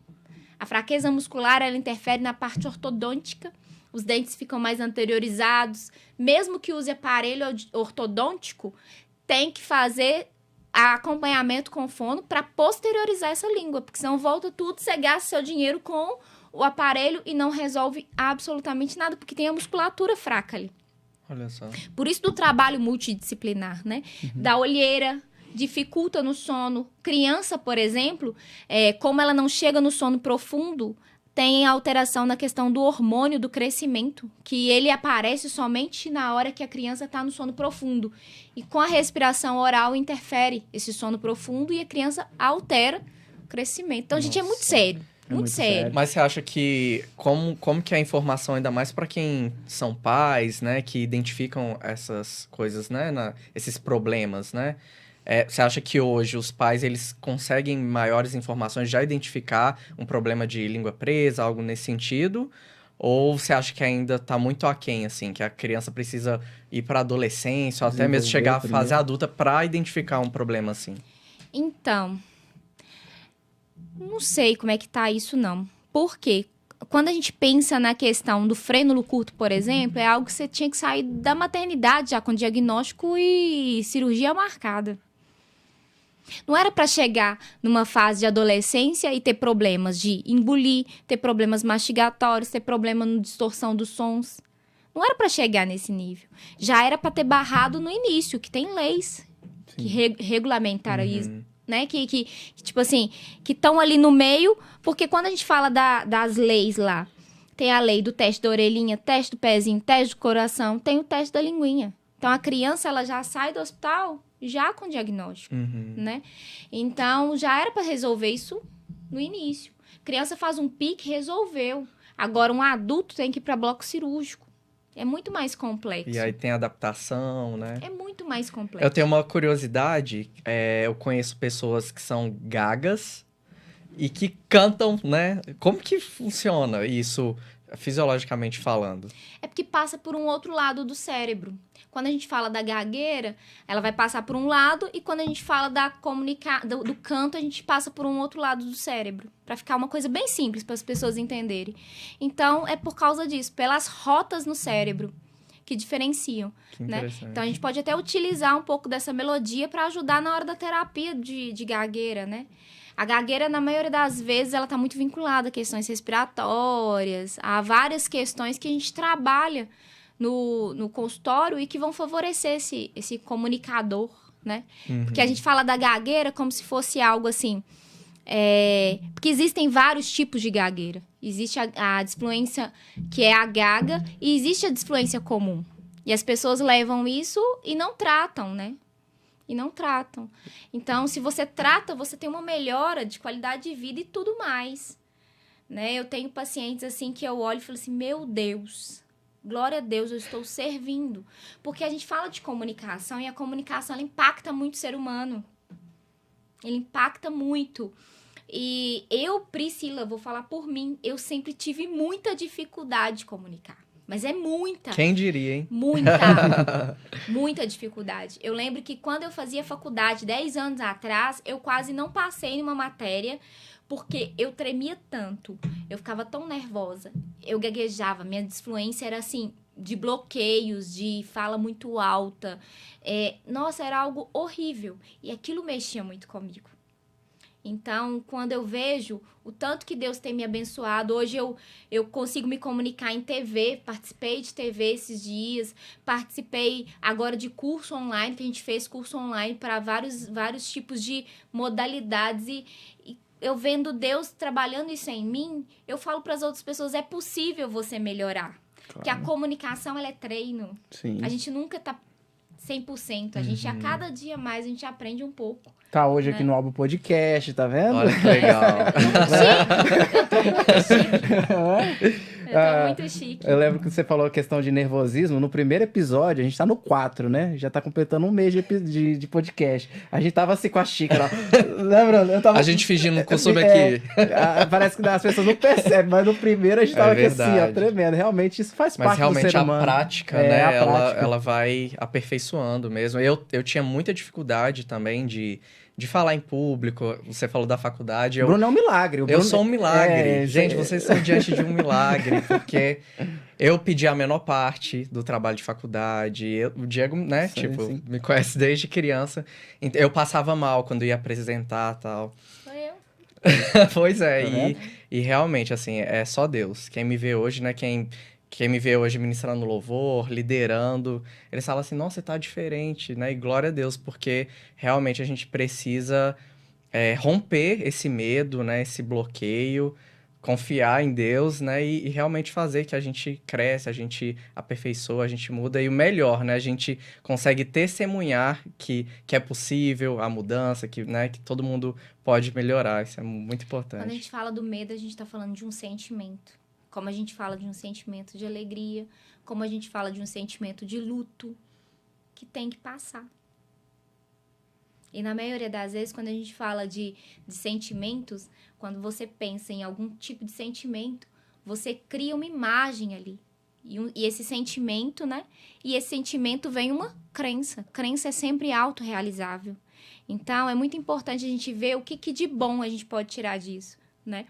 A fraqueza muscular, ela interfere na parte ortodôntica. Os dentes ficam mais anteriorizados. Mesmo que use aparelho ortodôntico, tem que fazer acompanhamento com fono para posteriorizar essa língua. Porque senão volta tudo, você gasta seu dinheiro com o aparelho e não resolve absolutamente nada, porque tem a musculatura fraca ali. Olha só. Por isso do trabalho multidisciplinar, né? Da olheira, dificulta no sono. Criança, por exemplo, como ela não chega no sono profundo, tem alteração na questão do hormônio do crescimento, que ele aparece somente na hora que a criança está no sono profundo. E com a respiração oral interfere esse sono profundo e a criança altera o crescimento. Então, gente, é muito sério. Muito sério. Mas você acha que, como que é a informação, ainda mais para quem são pais, né, que identificam essas coisas, né, esses problemas, né? Você acha que hoje os pais, eles conseguem maiores informações, já identificar um problema de língua presa, algo nesse sentido? Ou você acha que ainda está muito aquém, assim, que a criança precisa ir para a adolescência, ou até mesmo chegar à fase adulta para identificar um problema assim? Então, não sei como é que tá isso, não. Por quê? Quando a gente pensa na questão do frênulo curto, por exemplo, é algo que você tinha que sair da maternidade já com diagnóstico e cirurgia marcada. Não era para chegar numa fase de adolescência e ter problemas de engolir, ter problemas mastigatórios, ter problema na distorção dos sons. Não era para chegar nesse nível. Já era para ter barrado no início, que tem leis que regulamentaram isso, né? Que tipo assim, que estão ali no meio, porque quando a gente fala das leis lá, tem a lei do teste da orelhinha, teste do pezinho, teste do coração, tem o teste da linguinha. Então, a criança, ela já sai do hospital já com diagnóstico, né? Então, já era para resolver isso no início. Criança faz um pique, resolveu. Agora, um adulto tem que ir para bloco cirúrgico. É muito mais complexo. E aí tem adaptação, né? É muito mais complexo. Eu tenho uma curiosidade, eu conheço pessoas que são gagas e que cantam, né? Como que funciona isso, fisiologicamente falando? É porque passa por um outro lado do cérebro. Quando a gente fala da gagueira, ela vai passar por um lado, e quando a gente fala do canto, a gente passa por um outro lado do cérebro. Para ficar uma coisa bem simples para as pessoas entenderem. Então, é por causa disso, pelas rotas no cérebro que diferenciam. Que né? interessante. Então, a gente pode até utilizar um pouco dessa melodia para ajudar na hora da terapia de gagueira, né? A gagueira, na maioria das vezes, ela está muito vinculada a questões respiratórias, a várias questões que a gente trabalha no consultório e que vão favorecer esse comunicador, né? Porque a gente fala da gagueira como se fosse algo assim... porque existem vários tipos de gagueira. Existe a disfluência que é a gaga e existe a disfluência comum. E as pessoas levam isso e não tratam, né? E não tratam. Então, se você trata, você tem uma melhora de qualidade de vida e tudo mais. Né? Eu tenho pacientes assim que eu olho e falo assim, meu Deus, glória a Deus, eu estou servindo. Porque a gente fala de comunicação e a comunicação ela impacta muito o ser humano. Ele impacta muito. E eu, Priscila, vou falar por mim, eu sempre tive muita dificuldade de comunicar. Mas é muita. Quem diria, hein? Muita. Muita dificuldade. Eu lembro que quando eu fazia faculdade, 10 anos atrás, eu quase não passei numa matéria porque eu tremia tanto. Eu ficava tão nervosa. Eu gaguejava. Minha disfluência era assim, de bloqueios, de fala muito alta. Nossa, era algo horrível. E aquilo mexia muito comigo. Então, quando eu vejo o tanto que Deus tem me abençoado, hoje eu consigo me comunicar em TV, participei de TV esses dias, participei agora de curso online, que a gente fez curso online para vários tipos de modalidades e eu vendo Deus trabalhando isso em mim, eu falo para as outras pessoas, é possível você melhorar. Claro. Porque a comunicação, ela é treino. Sim. A gente nunca tá 100%, a gente a cada dia mais a gente aprende um pouco. Tá hoje aqui no Albo Podcast, tá vendo? Olha que legal. Eu tô muito chique. Eu tô muito chique. Eu lembro que você falou a questão de nervosismo. No primeiro episódio, a gente tá no 4, né? Já tá completando um mês de podcast. A gente tava assim com a xícara. Lembra? A gente fingindo com soube aqui. Parece que as pessoas não percebem, mas no primeiro a gente tava aqui assim, ó, tremendo. Realmente isso faz parte do ser humano. Mas realmente a prática, né? Ela vai aperfeiçoando mesmo. Eu tinha muita dificuldade também de falar em público. Você falou da faculdade. O Bruno é um milagre. Eu sou um milagre. Gente, vocês estão diante de um milagre, porque eu pedi a menor parte do trabalho de faculdade. O Diego, né, sim. Me conhece desde criança. Eu passava mal quando ia apresentar e tal. Sou eu. Pois é, e realmente, assim, é só Deus. Quem me vê hoje, né, quem quem me vê hoje ministrando louvor, liderando, eles falam assim, nossa, você tá diferente, né? E glória a Deus, porque realmente a gente precisa romper esse medo, né? Esse bloqueio, confiar em Deus, né? E realmente fazer que a gente cresce, a gente aperfeiçoa, a gente muda. E o melhor, né? A gente consegue testemunhar que é possível a mudança, né? Que todo mundo pode melhorar. Isso é muito importante. Quando a gente fala do medo, a gente está falando de um sentimento. Como a gente fala de um sentimento de alegria, como a gente fala de um sentimento de luto, que tem que passar. E na maioria das vezes, quando a gente fala de sentimentos, quando você pensa em algum tipo de sentimento, você cria uma imagem ali. E esse sentimento, né? E esse sentimento vem uma crença. Crença é sempre autorrealizável. Então, é muito importante a gente ver o que de bom a gente pode tirar disso, né?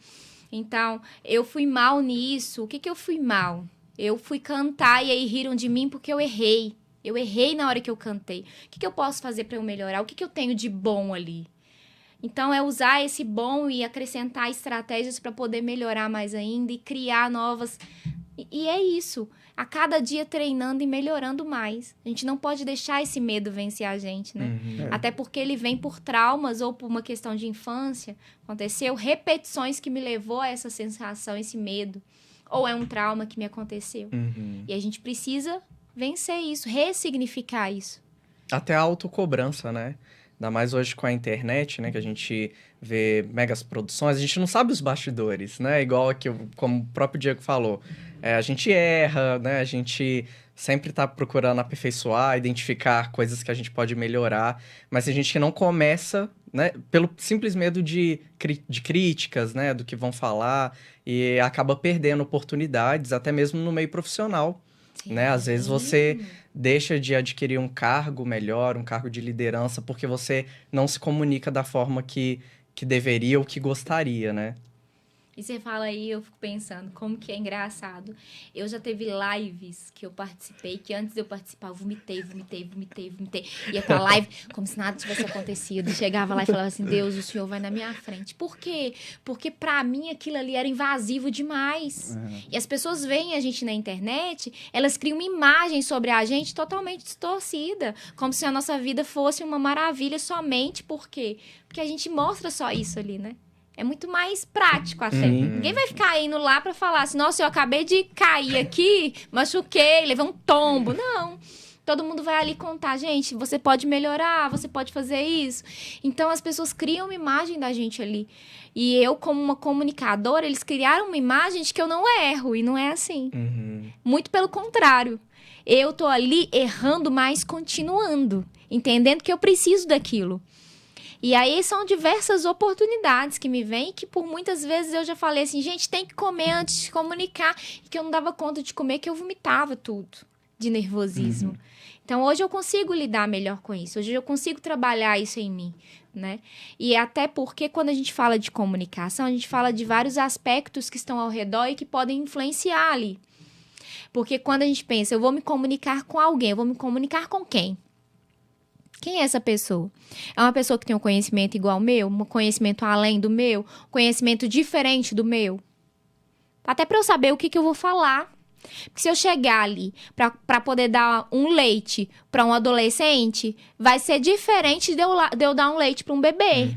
Então, eu fui mal nisso. O que eu fui mal? Eu fui cantar e aí riram de mim porque eu errei. Eu errei na hora que eu cantei. O que eu posso fazer para eu melhorar? O que eu tenho de bom ali? Então, é usar esse bom e acrescentar estratégias para poder melhorar mais ainda e criar novas... E é isso. A cada dia treinando e melhorando mais. A gente não pode deixar esse medo vencer a gente, né? Até porque ele vem por traumas ou por uma questão de infância. Aconteceu repetições que me levou a essa sensação, esse medo. Ou é um trauma que me aconteceu. E a gente precisa vencer isso, ressignificar isso. Até a autocobrança, né? Ainda mais hoje com a internet, né? Que a gente vê megas produções. A gente não sabe os bastidores, né? Igual aqui, como o próprio Diego falou. A gente erra, né? A gente sempre tá procurando aperfeiçoar, identificar coisas que a gente pode melhorar. Mas a gente não começa, né? Pelo simples medo de críticas, né? Do que vão falar. E acaba perdendo oportunidades, até mesmo no meio profissional. Né? Às vezes você deixa de adquirir um cargo melhor, um cargo de liderança, porque você não se comunica da forma que deveria ou que gostaria, né? E você fala aí, eu fico pensando, como que é engraçado. Eu já teve lives que eu participei, que antes de eu participar, eu vomitei. Ia pra live como se nada tivesse acontecido. Chegava lá e falava assim, Deus, o Senhor vai na minha frente. Por quê? Porque pra mim aquilo ali era invasivo demais. E as pessoas veem a gente na internet, elas criam uma imagem sobre a gente totalmente distorcida. Como se a nossa vida fosse uma maravilha somente. Por quê? Porque a gente mostra só isso ali, né? É muito mais prático até. Ninguém vai ficar indo lá pra falar assim, nossa, eu acabei de cair aqui, machuquei, levei um tombo. Não. Todo mundo vai ali contar, gente, você pode melhorar, você pode fazer isso. Então, as pessoas criam uma imagem da gente ali. E eu, como uma comunicadora, eles criaram uma imagem de que eu não erro, e não é assim. Muito pelo contrário. Eu tô ali errando, mas continuando, entendendo que eu preciso daquilo. E aí são diversas oportunidades que me vêm, que por muitas vezes eu já falei assim, gente, tem que comer antes de comunicar, e que eu não dava conta de comer, que eu vomitava tudo de nervosismo. Então, hoje eu consigo lidar melhor com isso, hoje eu consigo trabalhar isso em mim, né? E até porque quando a gente fala de comunicação, a gente fala de vários aspectos que estão ao redor e que podem influenciar ali. Porque quando a gente pensa, eu vou me comunicar com alguém, eu vou me comunicar com quem? Quem é essa pessoa? É uma pessoa que tem um conhecimento igual ao meu? Um conhecimento além do meu? Conhecimento diferente do meu? Até para eu saber o que eu vou falar. Porque se eu chegar ali para poder dar um leite para um adolescente, vai ser diferente de eu dar um leite para um bebê.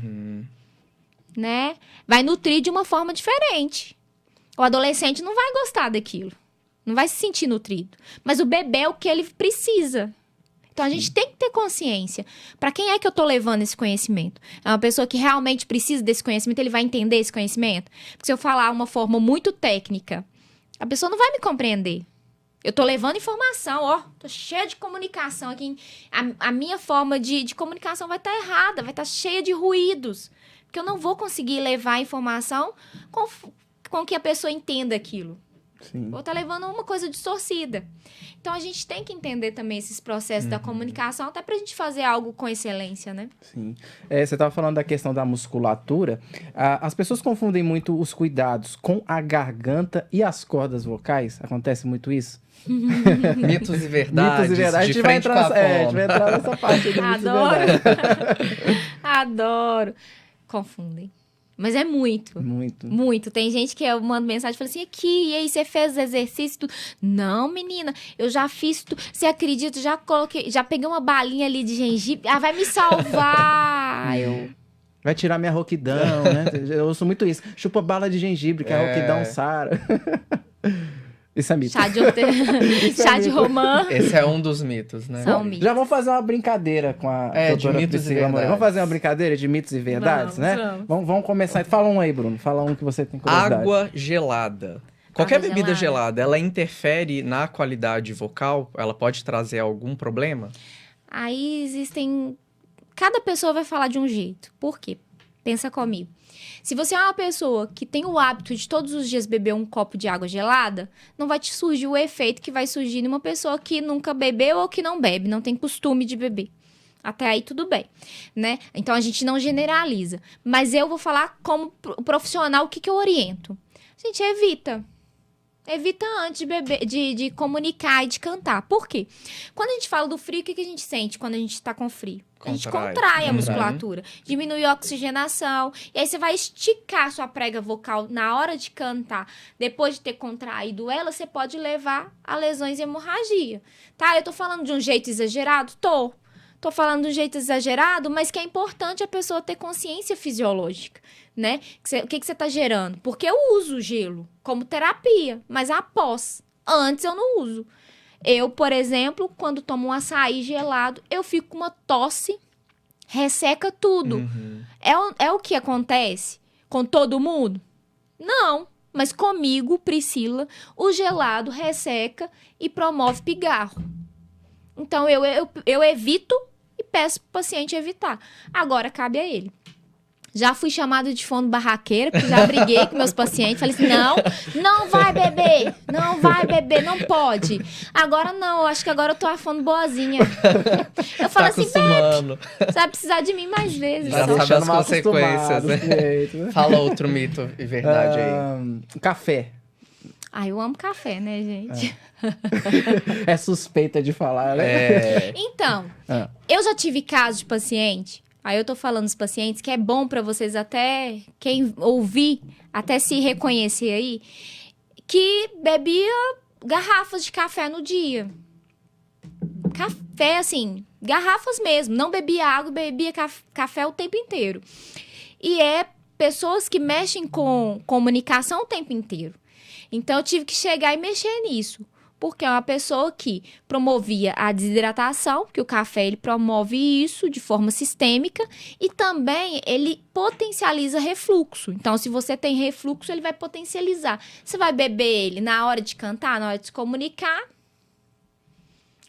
Né? Vai nutrir de uma forma diferente. O adolescente não vai gostar daquilo. Não vai se sentir nutrido. Mas o bebê é o que ele precisa. Então, a gente tem que ter consciência. Para quem é que eu tô levando esse conhecimento? É uma pessoa que realmente precisa desse conhecimento? Ele vai entender esse conhecimento? Porque se eu falar uma forma muito técnica, a pessoa não vai me compreender. Eu tô levando informação, ó. Tô cheia de comunicação aqui. A minha forma de comunicação vai estar errada, vai estar cheia de ruídos. Porque eu não vou conseguir levar a informação com que a pessoa entenda aquilo. Sim. Ou tá levando uma coisa distorcida. Então, a gente tem que entender também esses processos da comunicação, até pra gente fazer algo com excelência, né? Sim. Você estava falando da questão da musculatura. As pessoas confundem muito os cuidados com a garganta e as cordas vocais. Acontece muito isso? Mitos e verdades. Mitos e verdades. A gente vai entrar nessa parte aí do mitos e Adoro. verdades. Adoro. Confundem. Mas é muito. Muito. Muito. Tem gente que eu mando mensagem e fala assim, aqui, e aí, você fez exercício? Tudo? Não, menina, eu já fiz tudo. Você acredita? Já peguei uma balinha ali de gengibre. Ah, vai me salvar. Vai tirar minha rouquidão, né? Eu ouço muito isso. Chupa bala de gengibre, que a rouquidão sara. Isso é mito. Chá de romã. Esse é um dos mitos, né? São mitos. Já vamos fazer uma brincadeira com a de doutora mitos e Priscila Moreira. verdades. Vamos fazer uma brincadeira de mitos e verdades, né? Vamos começar. Fala um aí, Bruno. Fala um que você tem curiosidade. Água gelada. Qualquer Água bebida gelada. gelada, ela interfere na qualidade vocal? Ela pode trazer algum problema? Aí existem... Cada pessoa vai falar de um jeito. Por quê? Pensa comigo. Se você é uma pessoa que tem o hábito de todos os dias beber um copo de água gelada, não vai te surgir o efeito que vai surgir numa pessoa que nunca bebeu ou que não bebe, não tem costume de beber. Até aí tudo bem, né? Então a gente não generaliza. Mas eu vou falar como profissional o que eu oriento. Gente, evita. Evita antes de beber, de comunicar e de cantar. Por quê? Quando a gente fala do frio, o que a gente sente quando a gente tá com frio? A gente contrai a musculatura, diminui a oxigenação, e aí você vai esticar sua prega vocal na hora de cantar. Depois de ter contraído ela, você pode levar a lesões e hemorragia. Tá? Eu tô falando de um jeito exagerado? Tô falando de um jeito exagerado, mas que é importante a pessoa ter consciência fisiológica, né? O que você tá gerando? Porque eu uso gelo como terapia, mas após. Antes eu não uso. Eu, por exemplo, quando tomo um açaí gelado, eu fico com uma tosse, resseca tudo. Uhum. É o que acontece com todo mundo? Não. Mas comigo, Priscila, o gelado resseca e promove pigarro. Então, eu evito e peço pro paciente evitar. Agora, cabe a ele. Já fui chamada de fono barraqueira, porque já briguei com meus pacientes. Falei assim, não vai beber, não pode. Agora não, eu acho que agora eu tô a fono boazinha. Eu falo assim, bebe, você vai precisar de mim mais vezes. Já sabe as consequências, né? Jeito. Fala outro mito e verdade aí. Café. Eu amo café, né, gente? É suspeita de falar, né? Então, eu já tive casos de paciente... Aí eu tô falando dos pacientes que é bom pra vocês até, quem ouvir, até se reconhecer aí, que bebia garrafas de café no dia. Café, assim, garrafas mesmo. Não bebia água, bebia café o tempo inteiro. E é pessoas que mexem com comunicação o tempo inteiro. Então eu tive que chegar e mexer nisso. Porque é uma pessoa que promovia a desidratação, porque o café ele promove isso de forma sistêmica, e também ele potencializa refluxo. Então, se você tem refluxo, ele vai potencializar. Você vai beber ele na hora de cantar, na hora de se comunicar.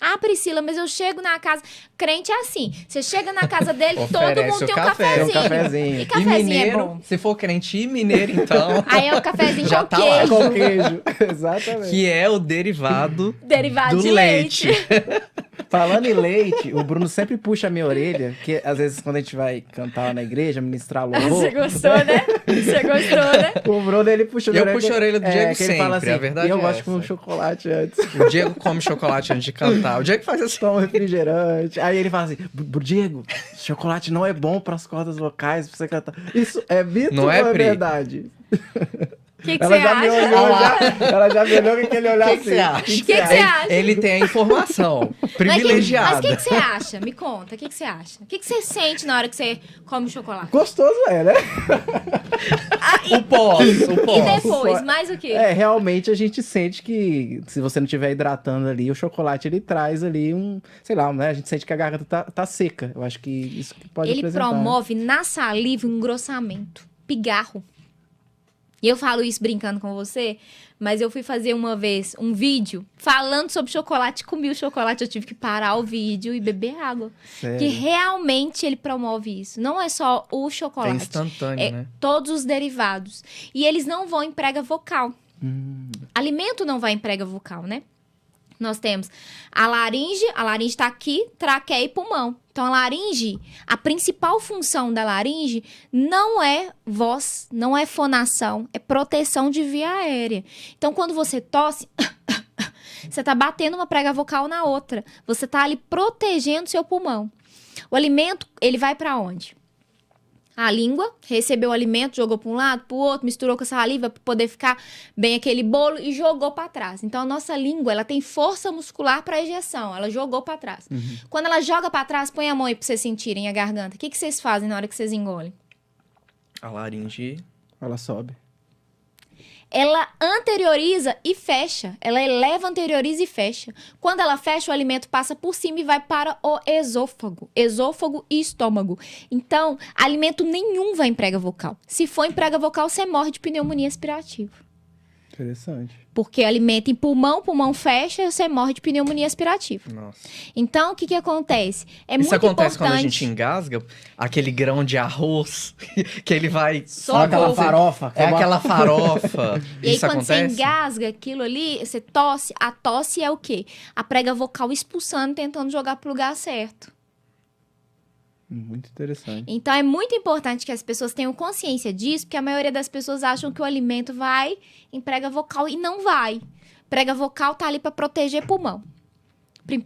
Ah, Priscila, mas eu chego na casa... Crente é assim, você chega na casa dele, todo mundo tem um cafezinho. E cafezinho e mineiro, é bom. Se for crente e mineiro, então... Aí é o cafezinho já com tá queijo. lá. Com queijo, exatamente. Que é o derivado Derivado do de leite. Falando em leite, o Bruno sempre puxa a minha orelha, que às vezes quando a gente vai cantar lá na igreja, ministrar louvor... Você gostou, né? Você gostou, né? O Bruno, ele puxa a minha orelha. Eu puxo a orelha do Diego que ele fala sempre, assim, a verdade eu é gosto de comer um essa. chocolate antes. O Diego come chocolate antes de cantar. O Diego faz assim. Toma um refrigerante. Aí ele fala assim, Diego, chocolate não é bom para as cordas vocais, pra você cantar. Isso é mito Não ou é, é Pri? verdade? O que Ela você já me acha? olhou, ela já me olhou com aquele olhar Que assim. você acha? Que você acha? Ele tem a informação privilegiada. Mas o que você acha? Me conta, o que você acha? O que você sente na hora que você come o chocolate? Gostoso é, né? O pós. E depois, mais o quê? É, realmente a gente sente que se você não estiver hidratando ali, o chocolate ele traz ali um, sei lá, né? A gente sente que a garganta tá seca. Eu acho que isso que pode Ele apresentar. promove na saliva um engrossamento, pigarro. E eu falo isso brincando com você, mas eu fui fazer uma vez um vídeo falando sobre chocolate, comi o chocolate, eu tive que parar o vídeo e beber água. Sério? Que realmente ele promove isso. Não é só o chocolate. É instantâneo, É né? todos os derivados. E eles não vão em prega vocal. Alimento não vai em prega vocal, né? Nós temos a laringe tá aqui, traqueia e pulmão. Então, a laringe, a principal função da laringe não é voz, não é fonação, é proteção de via aérea. Então, quando você tosse, você tá batendo uma prega vocal na outra. Você tá ali protegendo seu pulmão. O alimento, ele vai para onde? A língua recebeu o alimento, jogou para um lado, para o outro, misturou com a saliva para poder ficar bem aquele bolo e jogou para trás. Então, a nossa língua, ela tem força muscular para ejeção. Ela jogou para trás. Quando ela joga para trás, põe a mão aí para vocês sentirem a garganta. O que vocês fazem na hora que vocês engolem? A laringe... Ela sobe. Ela anterioriza e fecha. Ela eleva, anterioriza e fecha. Quando ela fecha, o alimento passa por cima e vai para o esôfago. Esôfago e estômago. Então, alimento nenhum vai em prega vocal. Se for em prega vocal, você morre de pneumonia aspirativa. Interessante. Porque alimenta em pulmão, pulmão fecha, você morre de pneumonia aspirativa. Nossa. Então, o que acontece? Isso acontece quando a gente engasga aquele grão de arroz que ele vai... Só aquela farofa. É aquela farofa. E aí, Isso quando acontece? você engasga aquilo ali, você tosse. A tosse é o quê? A prega vocal expulsando, tentando jogar pro lugar certo. Muito interessante. Então, é muito importante que as pessoas tenham consciência disso, porque a maioria das pessoas acham que o alimento vai em prega vocal e não vai. Prega vocal tá ali para proteger pulmão.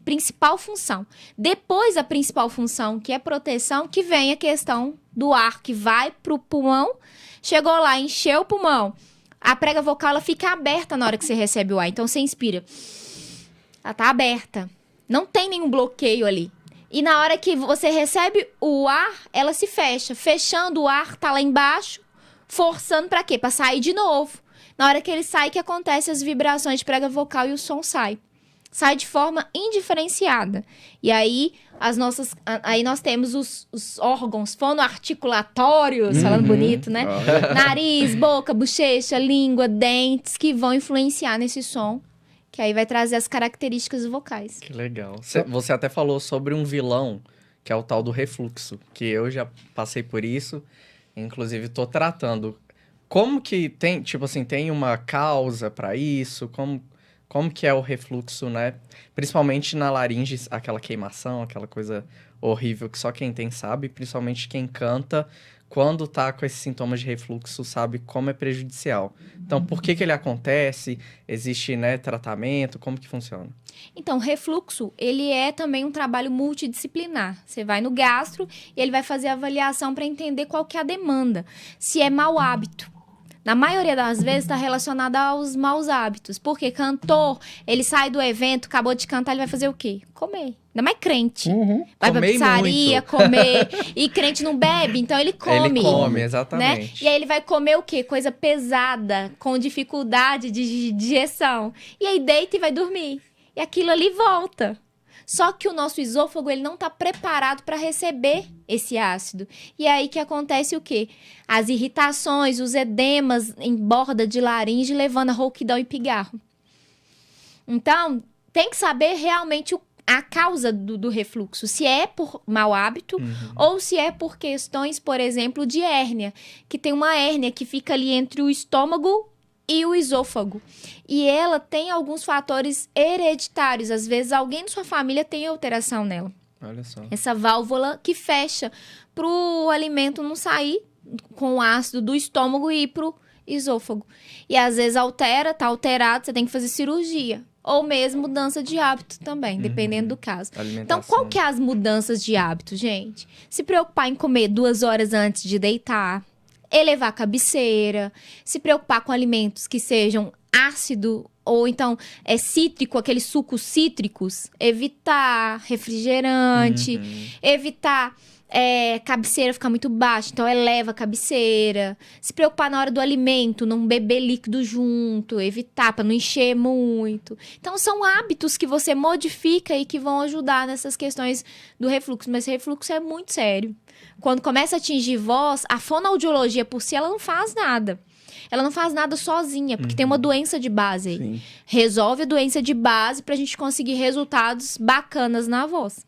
Principal função. Depois da principal função, que é proteção, que vem a questão do ar que vai pro pulmão. Chegou lá, encheu o pulmão. A prega vocal, ela fica aberta na hora que você recebe o ar. Então, você inspira. Ela tá aberta. Não tem nenhum bloqueio ali. E na hora que você recebe o ar, ela se fecha. Fechando o ar, tá lá embaixo, forçando pra quê? Pra sair de novo. Na hora que ele sai, que acontece as vibrações de prega vocal e o som sai. Sai de forma indiferenciada. E aí, aí nós temos os órgãos fonoarticulatórios, falando bonito, né? Nariz, boca, bochecha, língua, dentes, que vão influenciar nesse som. Que aí vai trazer as características vocais. Que legal. Você até falou sobre um vilão, que é o tal do refluxo, que eu já passei por isso, inclusive tô tratando. Como que tem, tipo assim, tem uma causa para isso? Como que é o refluxo, né? Principalmente na laringe, aquela queimação, aquela coisa horrível que só quem tem sabe, principalmente quem canta, quando tá com esses sintomas de refluxo, sabe como é prejudicial. Então, por que ele acontece? Existe, né, tratamento? Como que funciona? Então, refluxo, ele é também um trabalho multidisciplinar. Você vai no gastro e ele vai fazer a avaliação para entender qual que é a demanda. Se é mau hábito. Na maioria das vezes está relacionado aos maus hábitos. Porque cantor, ele sai do evento, acabou de cantar, ele vai fazer o quê? Comer. Ainda mais crente. Vai pra pizzaria, comer. E crente não bebe, então ele come. Ele come, exatamente. Né? E aí ele vai comer o quê? Coisa pesada, com dificuldade de digestão. E aí deita e vai dormir. E aquilo ali volta. Só que o nosso esôfago, ele não está preparado para receber esse ácido. E aí que acontece o quê? As irritações, os edemas em borda de laringe, levando a rouquidão e pigarro. Então, tem que saber realmente a causa do refluxo. Se é por mau hábito ou se é por questões, por exemplo, de hérnia. Que tem uma hérnia que fica ali entre o estômago e o esôfago. E ela tem alguns fatores hereditários. Às vezes, alguém da sua família tem alteração nela. Olha só. Essa válvula que fecha para o alimento não sair com o ácido do estômago e ir para o esôfago. E às vezes tá alterado, você tem que fazer cirurgia. Ou mesmo mudança de hábito também, dependendo do caso. Então, qual que é as mudanças de hábito, gente? Se preocupar em comer 2 horas antes de deitar. Elevar a cabeceira, se preocupar com alimentos que sejam ácido ou então cítrico, aqueles sucos cítricos, evitar refrigerante, evitar cabeceira ficar muito baixa, então eleva a cabeceira, se preocupar na hora do alimento, não beber líquido junto, evitar para não encher muito. Então são hábitos que você modifica e que vão ajudar nessas questões do refluxo, mas refluxo é muito sério. Quando começa a atingir voz, a fonoaudiologia por si, ela não faz nada. Ela não faz nada sozinha, porque tem uma doença de base aí. Sim. Resolve a doença de base pra gente conseguir resultados bacanas na voz.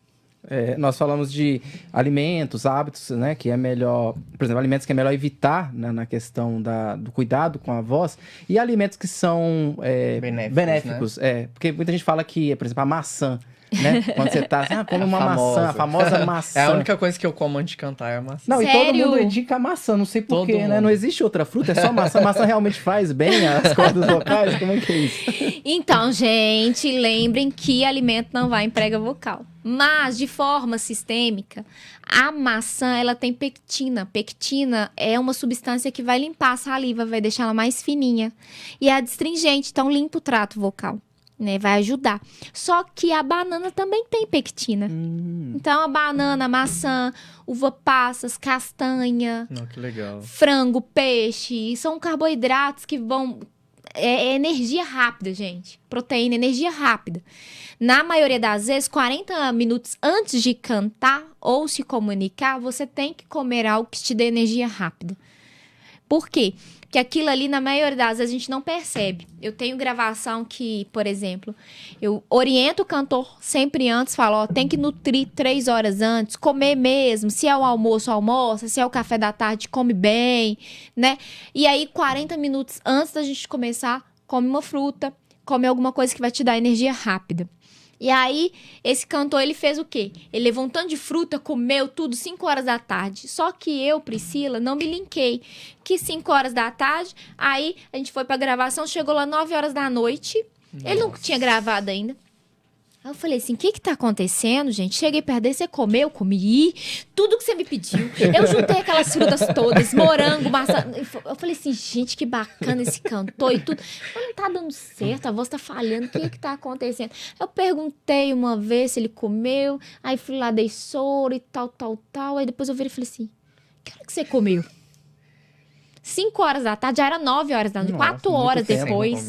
Nós falamos de alimentos, hábitos, né? Que é melhor... Por exemplo, alimentos que é melhor evitar, né, na questão do cuidado com a voz. E alimentos que são benéficos. Né? Porque muita gente fala que, por exemplo, a maçã. Né? Quando você tá come uma maçã, a famosa maçã. É a única coisa que eu como antes de cantar é a maçã. Não, Sério? E todo mundo indica a maçã, não sei porquê, né? Não existe outra fruta, é só maçã. A maçã realmente faz bem as cordas vocais? Como é que é isso? Então, gente, lembrem que alimento não vai em prega vocal. Mas, de forma sistêmica, a maçã, ela tem pectina. Pectina é uma substância que vai limpar a saliva, vai deixar ela mais fininha. E é adstringente, então limpa o trato vocal, né? Vai ajudar. Só que a banana também tem pectina. Então, a banana, a maçã, uva passas, castanha, Não, que legal. frango, peixe, são carboidratos que vão... É energia rápida, gente. Proteína, energia rápida. Na maioria das vezes, 40 minutos antes de cantar ou se comunicar, você tem que comer algo que te dê energia rápida. Por quê? Porque aquilo ali, na maioria das vezes, a gente não percebe. Eu tenho gravação que, por exemplo, eu oriento o cantor sempre antes, falo, ó, tem que nutrir 3 horas antes, comer mesmo, se é o almoço, almoça, se é o café da tarde, come bem, né? E aí, 40 minutos antes da gente começar, come uma fruta, come alguma coisa que vai te dar energia rápida. E aí, esse cantor, ele fez o quê? Ele levou um tanto de fruta, comeu tudo 5 horas da tarde. Só que eu, Priscila, não me linkei. Que 5 horas da tarde, aí a gente foi pra gravação, chegou lá 9 horas da noite. Nossa. Ele não tinha gravado ainda. Aí eu falei assim, o que tá acontecendo, gente? Cheguei perto dele, você comeu? Comi. Tudo que você me pediu. Eu juntei aquelas frutas todas, morango, maçã. Eu falei assim, gente, que bacana esse cantor e tudo. Mas não tá dando certo, a voz tá falhando, o que tá acontecendo? Eu perguntei uma vez se ele comeu, aí fui lá, dei soro e tal. Aí depois eu virei e falei assim, que hora que você comeu? 5 horas da tarde, já era 9 horas da noite, 4 horas depois.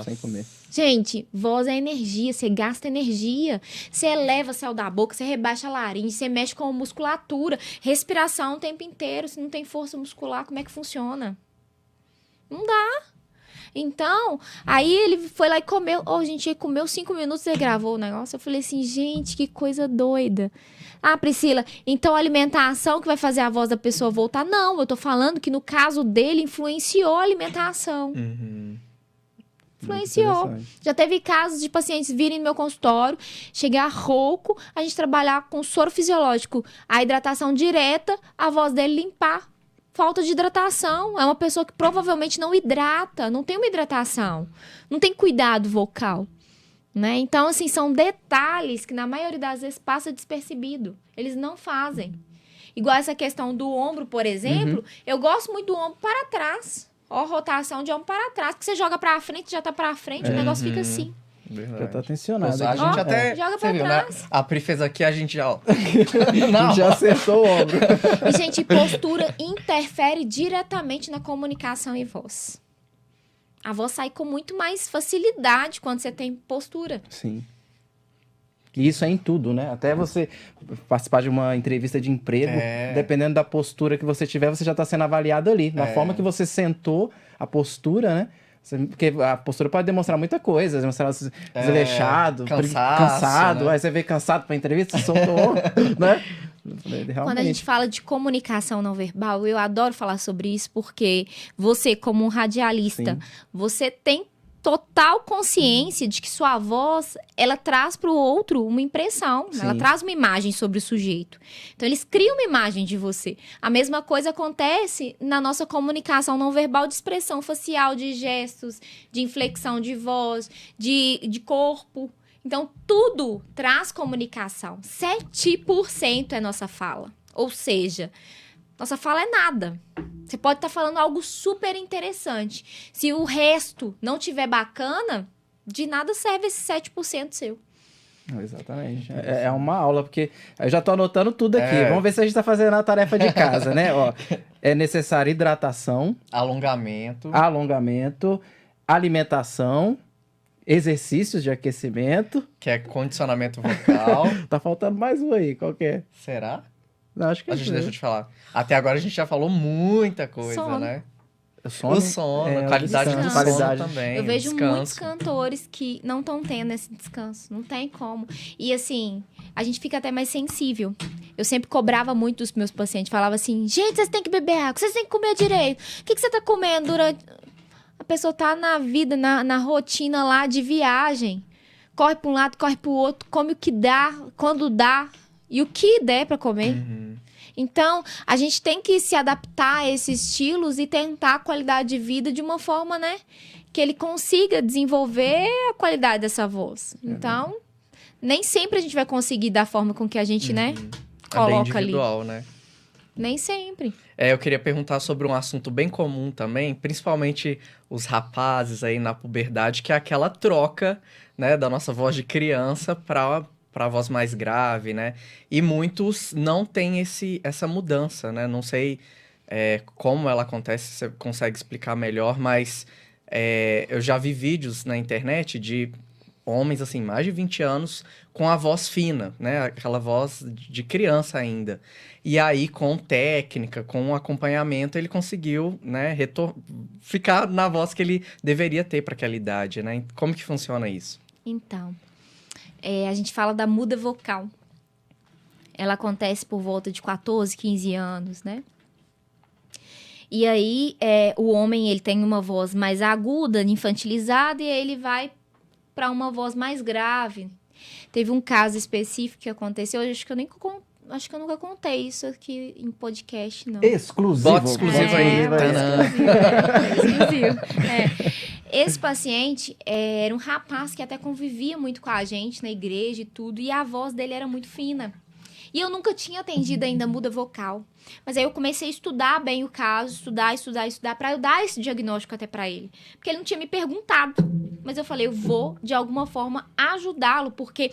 Sem comer. Gente, voz é energia, você gasta energia, você eleva o céu da boca, você rebaixa a laringe, você mexe com a musculatura, respiração o tempo inteiro, se não tem força muscular, como é que funciona? Não dá. Então, aí ele foi lá e comeu, gente, ele comeu 5 minutos e gravou o negócio, eu falei assim, gente, que coisa doida. Ah, Priscila, então a alimentação que vai fazer a voz da pessoa voltar? Não, eu tô falando que no caso dele influenciou a alimentação. Influenciou. Já teve casos de pacientes virem no meu consultório, chegar rouco, a gente trabalhar com soro fisiológico, a hidratação direta, a voz dele limpar. Falta de hidratação. É uma pessoa que provavelmente não hidrata, não tem uma hidratação, não tem cuidado vocal. Né? Então, assim, são detalhes que na maioria das vezes passa despercebido. Eles não fazem. Igual essa questão do ombro, por exemplo, eu gosto muito do ombro para trás. Ó, rotação de ombro para trás, que você joga para frente, já tá para frente, o negócio fica assim. Já tá tensionado. A gente até joga pra viu, trás. Né? A Pri fez aqui, a gente já... Não. Já acertou o ombro. E, gente, postura interfere diretamente na comunicação e voz. A voz sai com muito mais facilidade quando você tem postura. Sim. E isso é em tudo, né? Até você participar de uma entrevista de emprego, dependendo da postura que você tiver, você já está sendo avaliado ali. Na forma que você sentou, a postura, né? Porque a postura pode demonstrar muita coisa, demonstrar desleixado, cansado. Aí você vê cansado para entrevista, soltou, né? Realmente. Quando a gente fala de comunicação não verbal, eu adoro falar sobre isso, porque você, como um radialista, você tem total consciência de que sua voz, ela traz para o outro uma impressão, ela traz uma imagem sobre o sujeito. Então, eles criam uma imagem de você. A mesma coisa acontece na nossa comunicação não verbal de expressão facial, de gestos, de inflexão de voz, de corpo. Então, tudo traz comunicação. 7% é nossa fala. Ou seja, nossa fala é nada. Você pode estar falando algo super interessante. Se o resto não tiver bacana, de nada serve esse 7% seu. Exatamente. É uma aula, porque eu já tô anotando tudo aqui. Vamos ver se a gente tá fazendo a tarefa de casa, né? Ó, é necessário hidratação. Alongamento. Alimentação. Exercícios de aquecimento. Que é condicionamento vocal. Tá faltando mais um aí, qual que é? Será? Não, acho que a gente deixa eu te falar. Até agora a gente já falou muita coisa, sono. Né? O sono, qualidade do sono também. Eu vejo muitos cantores que não estão tendo esse descanso. Não tem como. E assim, a gente fica até mais sensível. Eu sempre cobrava muito dos meus pacientes. Falava assim, gente, vocês têm que beber água, vocês têm que comer direito. O que você tá comendo durante... A pessoa tá na vida, na rotina lá de viagem. Corre para um lado, corre para o outro. Come o que dá, quando dá. E o que der para comer. Então, a gente tem que se adaptar a esses estilos e tentar a qualidade de vida de uma forma, né? Que ele consiga desenvolver a qualidade dessa voz. Então, Nem sempre a gente vai conseguir da forma com que a gente, né, É bem coloca ali. individual, né? Nem sempre. Eu queria perguntar sobre um assunto bem comum também, principalmente os rapazes aí na puberdade, que é aquela troca, né, da nossa voz de criança para a voz mais grave, né? E muitos não têm essa mudança, né? Não sei como ela acontece, se você consegue explicar melhor, mas eu já vi vídeos na internet de homens, assim, mais de 20 anos, com a voz fina, né? Aquela voz de criança ainda. E aí, com técnica, com acompanhamento, ele conseguiu, né, ficar na voz que ele deveria ter para aquela idade, né? Como que funciona isso? Então, a gente fala da muda vocal. Ela acontece por volta de 14, 15 anos, né? E aí, o homem, ele tem uma voz mais aguda, infantilizada, e aí ele vai para uma voz mais grave. Teve um caso específico que aconteceu, acho que eu nunca contei isso aqui em podcast, não. Exclusivo. Bota exclusivo aí. Exclusivo. Esse paciente era um rapaz que até convivia muito com a gente na igreja e tudo, e a voz dele era muito fina. E eu nunca tinha atendido ainda muda vocal. Mas aí eu comecei a estudar bem o caso, estudar, para eu dar esse diagnóstico até para ele. Porque ele não tinha me perguntado. Mas eu falei, eu vou, de alguma forma, ajudá-lo, porque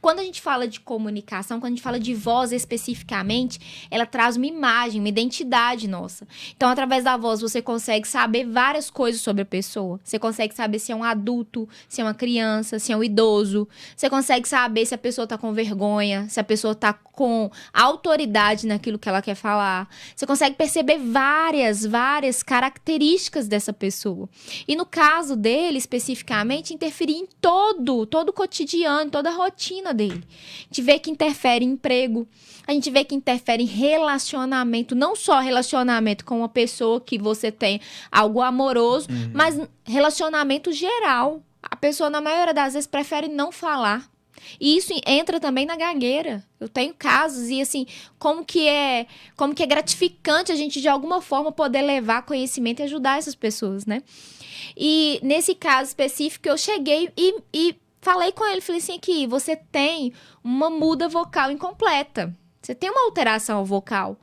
quando a gente fala de comunicação, quando a gente fala de voz especificamente, ela traz uma imagem, uma identidade nossa. Então, através da voz, você consegue saber várias coisas sobre a pessoa. Você consegue saber se é um adulto, se é uma criança, se é um idoso. Você consegue saber se a pessoa tá com vergonha, se a pessoa tá com autoridade naquilo que ela quer falar. Você consegue perceber várias características dessa pessoa. E no caso dele, especificamente, interferir em todo o cotidiano, toda a rotina dele. A gente vê que interfere em emprego, a gente vê que interfere em relacionamento, não só relacionamento com uma pessoa que você tem algo amoroso, mas relacionamento geral. A pessoa, na maioria das vezes, prefere não falar. E isso entra também na gagueira. Eu tenho casos e, assim, como que é gratificante a gente, de alguma forma, poder levar conhecimento e ajudar essas pessoas, né? E, nesse caso específico, eu cheguei e falei com ele, falei assim, aqui, você tem uma muda vocal incompleta. Você tem uma alteração vocal.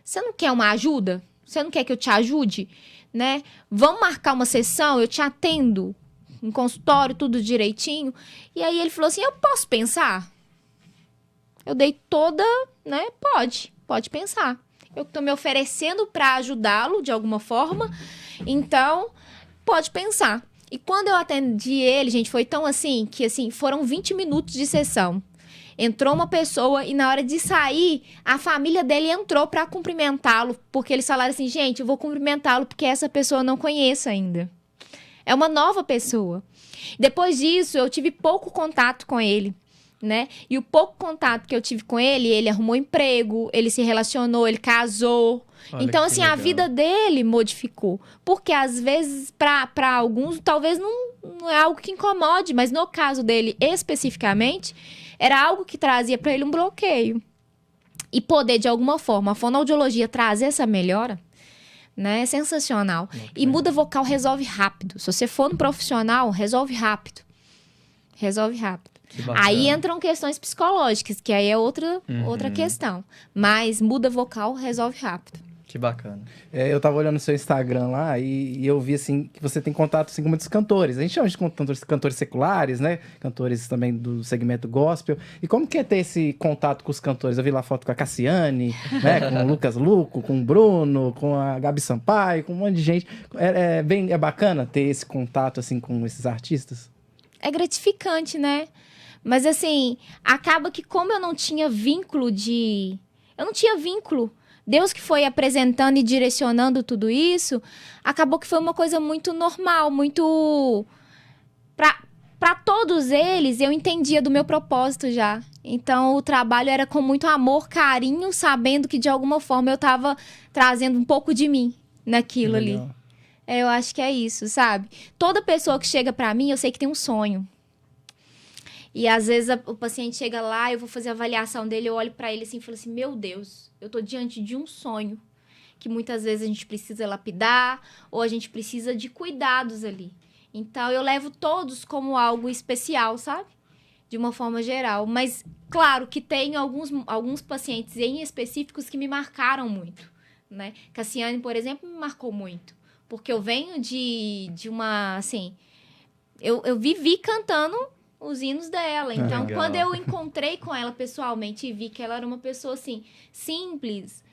Você não quer uma ajuda? Você não quer que eu te ajude? Né? Vamos marcar uma sessão, eu te atendo. Em consultório, tudo direitinho. E aí ele falou assim, eu posso pensar? Eu dei toda, né? Pode pensar. Eu estou me oferecendo para ajudá-lo de alguma forma. Então, pode pensar. E quando eu atendi ele, gente, foi tão assim, que assim, foram 20 minutos de sessão. Entrou uma pessoa e na hora de sair, a família dele entrou para cumprimentá-lo. Porque eles falaram assim, gente, eu vou cumprimentá-lo porque essa pessoa eu não conheço ainda. É uma nova pessoa. Depois disso, eu tive pouco contato com ele, né? E o pouco contato que eu tive com ele, ele arrumou emprego, ele se relacionou, ele casou. Olha, então, que assim, legal. a vida dele modificou. Porque, às vezes, para alguns, talvez não é algo que incomode, mas no caso dele, especificamente, era algo que trazia para ele um bloqueio. E poder, de alguma forma, a fonoaudiologia trazer essa melhora, né? É sensacional. E muda vocal resolve rápido. Se você for no profissional, resolve rápido. Resolve rápido. Que bacana. Aí entram questões psicológicas, que aí é outra questão. Mas muda vocal resolve rápido. Que bacana. Eu tava olhando o seu Instagram lá e eu vi, assim, que você tem contato, assim, com muitos cantores. A gente chama de cantores seculares, né? Cantores também do segmento gospel. E como que é ter esse contato com os cantores? Eu vi lá foto com a Cassiane, né? Com o Lucas Luco, com o Bruno, com a Gabi Sampaio, com um monte de gente. É bacana ter esse contato, assim, com esses artistas? É gratificante, né? Mas, assim, acaba que como eu não tinha vínculo Deus que foi apresentando e direcionando tudo isso, acabou que foi uma coisa muito normal, muito... Para todos eles, eu entendia do meu propósito já. Então, o trabalho era com muito amor, carinho, sabendo que, de alguma forma, eu estava trazendo um pouco de mim naquilo ali. Eu acho que é isso, sabe? Toda pessoa que chega para mim, eu sei que tem um sonho. E às vezes o paciente chega lá, eu vou fazer a avaliação dele, eu olho pra ele assim e falo assim, meu Deus, eu tô diante de um sonho que muitas vezes a gente precisa lapidar ou a gente precisa de cuidados ali. Então eu levo todos como algo especial, sabe? de uma forma geral. Mas, claro, que tem alguns pacientes em específicos que me marcaram muito, né? Cassiane, por exemplo, me marcou muito. Porque eu venho de uma, assim... Eu vivi cantando os hinos dela. Então, Legal. quando eu encontrei com ela pessoalmente e vi que ela era uma pessoa, assim, simples...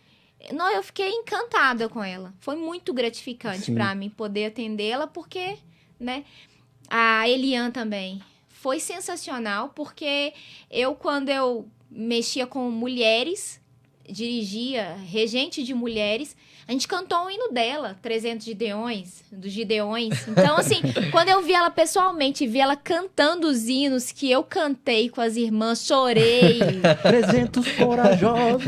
Não, eu fiquei encantada com ela. Foi muito gratificante para mim poder atendê-la, porque, né? A Eliane também. Foi sensacional, porque quando eu mexia com mulheres, dirigia, regente de mulheres, a gente cantou um hino dela, 300 Gideões, dos Gideões. Então, assim, quando eu vi ela pessoalmente, vi ela cantando os hinos que eu cantei com as irmãs, chorei. 300 corajosos.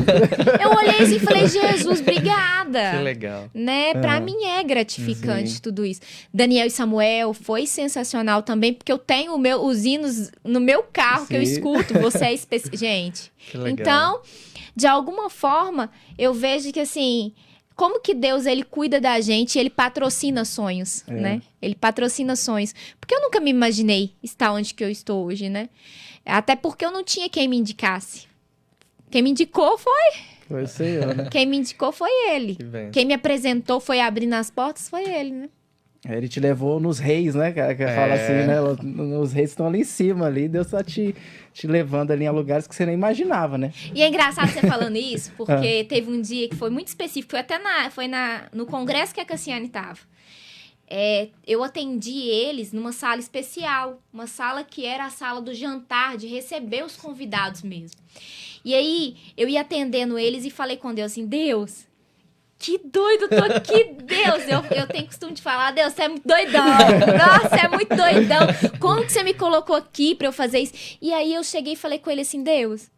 Eu olhei assim e falei, Jesus, obrigada. Que legal. Né? Pra mim é gratificante tudo isso. Daniel e Samuel foi sensacional também, porque eu tenho os hinos no meu carro que eu escuto. Você é especial. Gente, Que legal. então, de alguma forma, eu vejo que assim... Como que Deus, ele cuida da gente e ele patrocina sonhos, né? Ele patrocina sonhos. Porque eu nunca me imaginei estar onde que eu estou hoje, né? Até porque eu não tinha quem me indicasse. Quem me indicou Foi o Senhor, né? Quem me indicou foi ele. Que bem. Quem me apresentou, foi abrindo as portas, foi ele, né? Ele te levou nos reis, né? Que fala assim, né? Os reis estão ali em cima, ali. Deus tá te levando ali a lugares que você nem imaginava, né? E é engraçado você falando isso, porque teve um dia que foi muito específico. Foi no congresso que a Cassiane estava. Eu atendi eles numa sala especial. Uma sala que era a sala do jantar, de receber os convidados mesmo. E aí, eu ia atendendo eles e falei com Deus assim, Deus... Que doido, tô aqui, Deus. Eu tenho costume de falar, Deus, você é muito doidão. Nossa, é muito doidão. Como que você me colocou aqui pra eu fazer isso? E aí eu cheguei e falei com ele assim, Deus,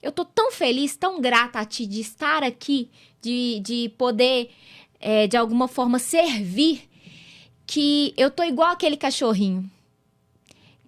eu tô tão feliz, tão grata a ti de estar aqui, de poder, de alguma forma, servir, que eu tô igual aquele cachorrinho,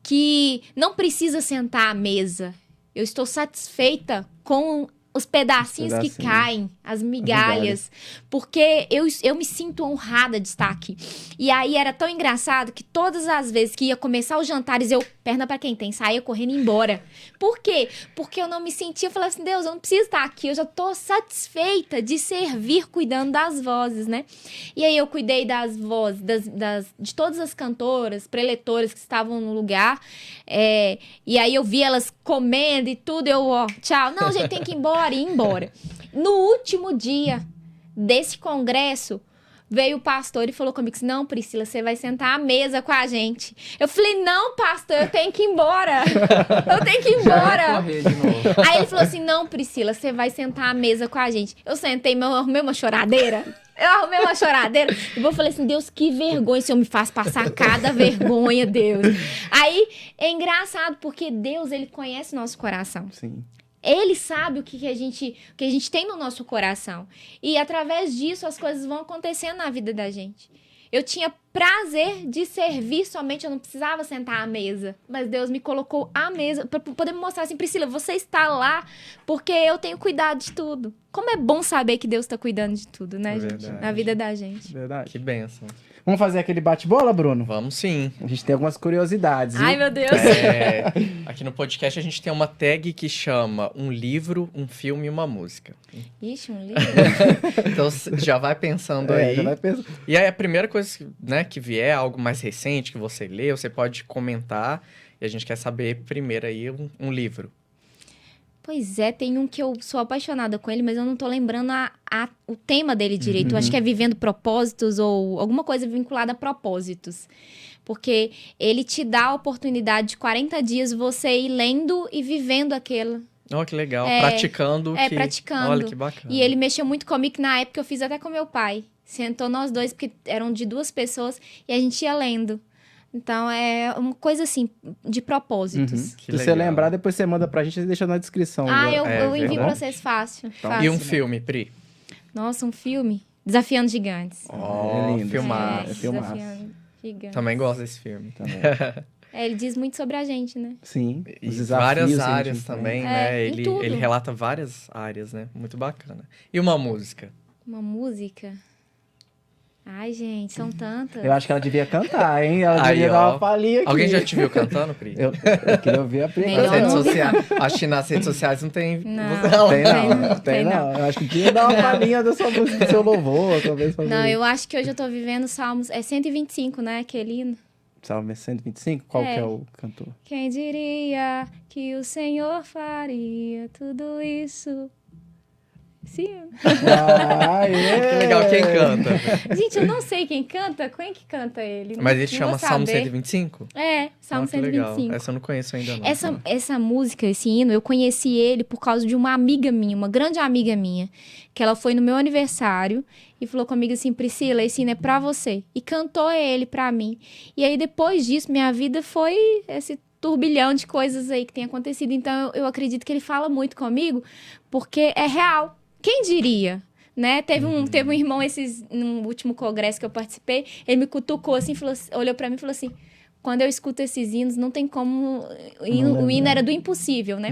que não precisa sentar à mesa. Eu estou satisfeita com os pedacinhos que caem, as migalhas, porque eu me sinto honrada de estar aqui. E aí era tão engraçado que todas as vezes que ia começar os jantares, perna pra quem tem, saía correndo embora. Por quê? Porque eu não me sentia, eu falava assim, Deus, eu não preciso estar aqui, eu já tô satisfeita de servir cuidando das vozes, né? E aí eu cuidei das vozes, de todas as cantoras, preletoras que estavam no lugar, e aí eu vi elas comendo e tudo, tchau, não, gente, tem que ir embora. E ir embora. No último dia desse congresso, veio o pastor e falou comigo assim, não, Priscila, você vai sentar à mesa com a gente. Eu falei, não, pastor, eu tenho que ir embora. Eu tenho que ir embora. Aí ele falou assim, não, Priscila, você vai sentar à mesa com a gente. Eu sentei, arrumei uma choradeira. E eu falei assim, Deus, que vergonha, o Senhor me faz passar cada vergonha, Deus. Aí, é engraçado, porque Deus, ele conhece nosso coração. Sim. Ele sabe o que a gente tem no nosso coração. E através disso as coisas vão acontecendo na vida da gente. Eu tinha prazer de servir somente, eu não precisava sentar à mesa. Mas Deus me colocou à mesa para poder me mostrar assim, Priscila, você está lá porque eu tenho cuidado de tudo. Como é bom saber que Deus está cuidando de tudo, né, gente? Na vida da gente. Verdade. Que bênção. Vamos fazer aquele bate-bola, Bruno? Vamos sim. A gente tem algumas curiosidades, viu? Ai, meu Deus. Aqui no podcast a gente tem uma tag que chama um livro, um filme e uma música. Ixi, um livro. Então já vai pensando aí. Já vai pensando. E aí a primeira coisa, né, que vier, algo mais recente que você leu, você pode comentar. E a gente quer saber primeiro aí um livro. Pois é, tem um que eu sou apaixonada com ele, mas eu não tô lembrando o tema dele direito. Eu acho que é Vivendo Propósitos ou alguma coisa vinculada a propósitos. Porque ele te dá a oportunidade de 40 dias você ir lendo e vivendo aquilo. Oh, que legal. Praticando. Praticando. Olha, que bacana. E ele mexeu muito comigo, que na época eu fiz até com meu pai. Sentou nós dois, porque eram de 2 pessoas, e a gente ia lendo. Então, é uma coisa assim, de propósitos. Se você lembrar, depois você manda pra gente e deixa na descrição. Eu envio pra vocês fácil. E um filme, Pri? Nossa, um filme? Desafiando Gigantes. É lindo. Filmaço. Desafiando Gigantes. Também gosto desse filme. Também. Ele diz muito sobre a gente, né? Sim. E Os desafios várias que a gente áreas tem. também, né? em tudo. Ele relata várias áreas, né? Muito bacana. E uma música? Uma música? Ai, gente, são tantas. Eu acho que ela devia cantar, hein? Ela Aí, devia dar ó. uma palhinha aqui. Alguém já te viu cantando, Pri? Eu queria ouvir a primeira. Melhor Nas redes não. sociais. Acho que nas redes sociais não tem. Não. Tem não. Eu acho que tinha que dar uma palhinha da sua música, do seu louvor, talvez fazer. Não, eu acho que hoje eu tô vivendo Salmos... É 125, né? Aquele hino. Salmo 125? Qual É. que é o cantor? Quem diria que o Senhor faria tudo isso? Sim. Ah, é. Que legal, quem canta? Gente, eu não sei quem canta. Quem que canta ele? Mas ele Não chama vou Salmo saber. 125? É, Salmo Que legal. 125. Essa eu não conheço ainda não. Essa música, esse hino, eu conheci ele por causa de uma amiga minha, uma grande amiga minha, que ela foi no meu aniversário e falou comigo assim, Priscila, esse hino é pra você. E cantou ele pra mim. E aí, depois disso, minha vida foi esse turbilhão de coisas aí que tem acontecido. Então, eu acredito que ele fala muito comigo, porque é real. Quem diria? Né? Teve um irmão no último congresso que eu participei, ele me cutucou assim, olhou pra mim e falou assim, quando eu escuto esses hinos, não tem como... O hino era do impossível, né?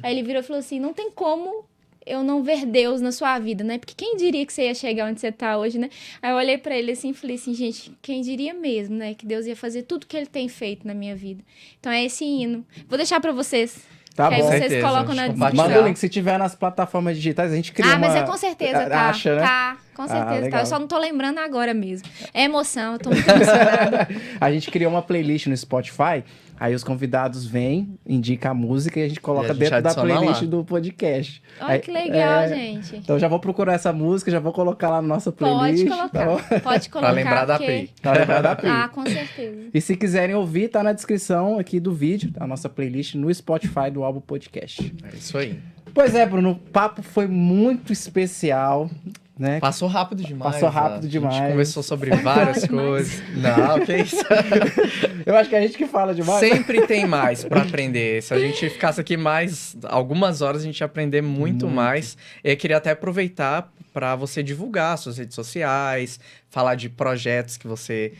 Aí ele virou e falou assim, não tem como eu não ver Deus na sua vida, né? Porque quem diria que você ia chegar onde você tá hoje, né? Aí eu olhei pra ele assim e falei assim, gente, quem diria mesmo, né? Que Deus ia fazer tudo que ele tem feito na minha vida. Então é esse hino. Vou deixar pra vocês. Tá que aí bom. vocês Certeza, colocam a na gente descrição. Manda o link, se tiver nas plataformas digitais, a gente cria Mas uma... é com certeza, tá? Acha, né? Tá, com certeza, tá. legal. Eu só não tô lembrando agora mesmo. É emoção, eu tô muito emocionada. A gente criou uma playlist no Spotify, aí os convidados vêm, indicam a música e a gente coloca E a gente dentro da adiciona playlist lá. do podcast. Olha Aí, que legal, é, gente. Então já vou procurar essa música, já vou colocar lá na nossa Pode playlist. colocar, Tá bom? pode colocar. lembrar da porque- Pri. Pra lembrar da Pri. Ah, com certeza. E se quiserem ouvir, tá na descrição aqui do vídeo, a nossa playlist no Spotify do Álbum Podcast. É isso aí. Pois é, Bruno, o papo foi muito especial, né? Passou rápido demais. Passou rápido A demais. gente conversou sobre várias demais. coisas. Não, que isso. Eu acho que a gente que fala demais. Sempre tem mais pra aprender. Se a gente ficasse aqui mais algumas horas, a gente ia aprender muito mais. Eu queria até aproveitar para você divulgar suas redes sociais, falar de projetos que você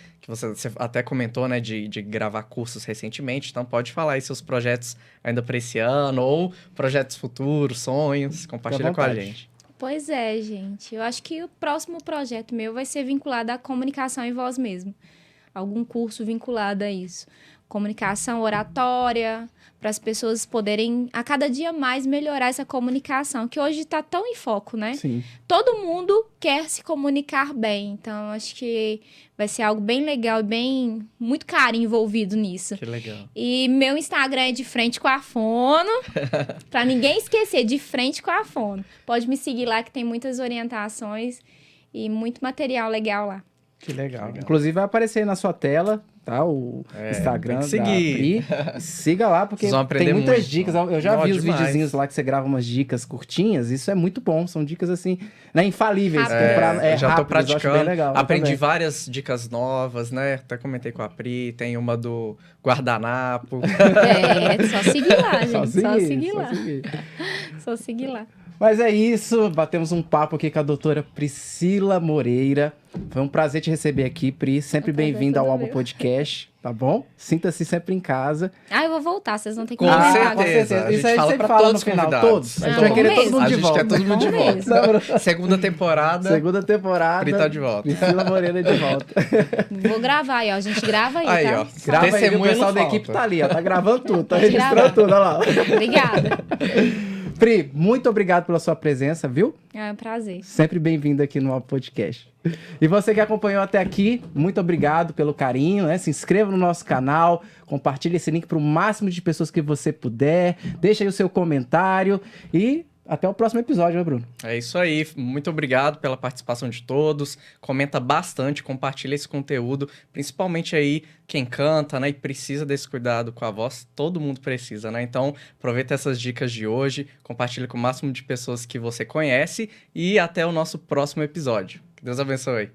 até comentou, né, de gravar cursos recentemente. Então pode falar aí seus projetos ainda para esse ano ou projetos futuros, sonhos. Compartilha com a vontade. gente. Pois é, gente. Eu acho que o próximo projeto meu vai ser vinculado à comunicação em voz mesmo. Algum curso vinculado a isso. Comunicação oratória, para as pessoas poderem, a cada dia mais, melhorar essa comunicação, que hoje está tão em foco, né? Sim. Todo mundo quer se comunicar bem. Então, acho que vai ser algo bem legal e muito carinho envolvido nisso. Que legal. E meu Instagram é de frente com a Fono, pra ninguém esquecer, de frente com a Fono. Pode me seguir lá que tem muitas orientações e muito material legal lá. Que legal. Inclusive vai aparecer aí na sua tela, tá? O Instagram tem que seguir. da Pri. Siga lá, porque Vocês vão aprender tem muitas muito. dicas. Eu já Não, vi os demais. videozinhos lá que você grava umas dicas curtinhas. Isso é muito bom. São dicas assim, né? Infalíveis. Rápidas. É, Eu já tô rápidas, eu acho praticando. bem legal. Eu Aprendi também. várias dicas novas, né? Até comentei com a Pri. Tem uma do guardanapo. É só seguir lá, gente. Só seguir só lá. seguir. Só seguir lá. Mas é isso, batemos um papo aqui com a doutora Priscila Moreira. Foi um prazer te receber aqui, Pri. Sempre O prazer bem-vinda ao todo Álbum meu. Podcast, tá bom? Sinta-se sempre em casa. Ah, eu vou voltar, vocês vão ter que Com me levar. certeza. com certeza. A gente Isso a gente fala sempre pra fala todos no final. os convidados. Todos. A gente Ah, vai bom querer todo mesmo. mundo A de gente volta. quer todo mundo de Bom volta. mesmo. Tá, Bruno? Segunda temporada. Segunda temporada. Pri tá de volta. Priscila Moreira de volta. Vou gravar aí, ó. A gente grava aí, Aí, tá? ó. Grava aí, que o Testemunha pessoal não da falta. equipe tá ali, ó. Tá gravando tudo, tá Pode registrando gravar. tudo, olha lá. Obrigada. Pri, muito obrigado pela sua presença, viu? É um prazer. Sempre bem-vindo aqui no podcast. E você que acompanhou até aqui, muito obrigado pelo carinho, né? Se inscreva no nosso canal, compartilhe esse link para o máximo de pessoas que você puder, deixa aí o seu comentário e até o próximo episódio, né, Bruno? É isso aí. Muito obrigado pela participação de todos. Comenta bastante, compartilha esse conteúdo, principalmente aí quem canta, né, e precisa desse cuidado com a voz. Todo mundo precisa, né? Então, aproveita essas dicas de hoje, compartilha com o máximo de pessoas que você conhece e até o nosso próximo episódio. Que Deus abençoe.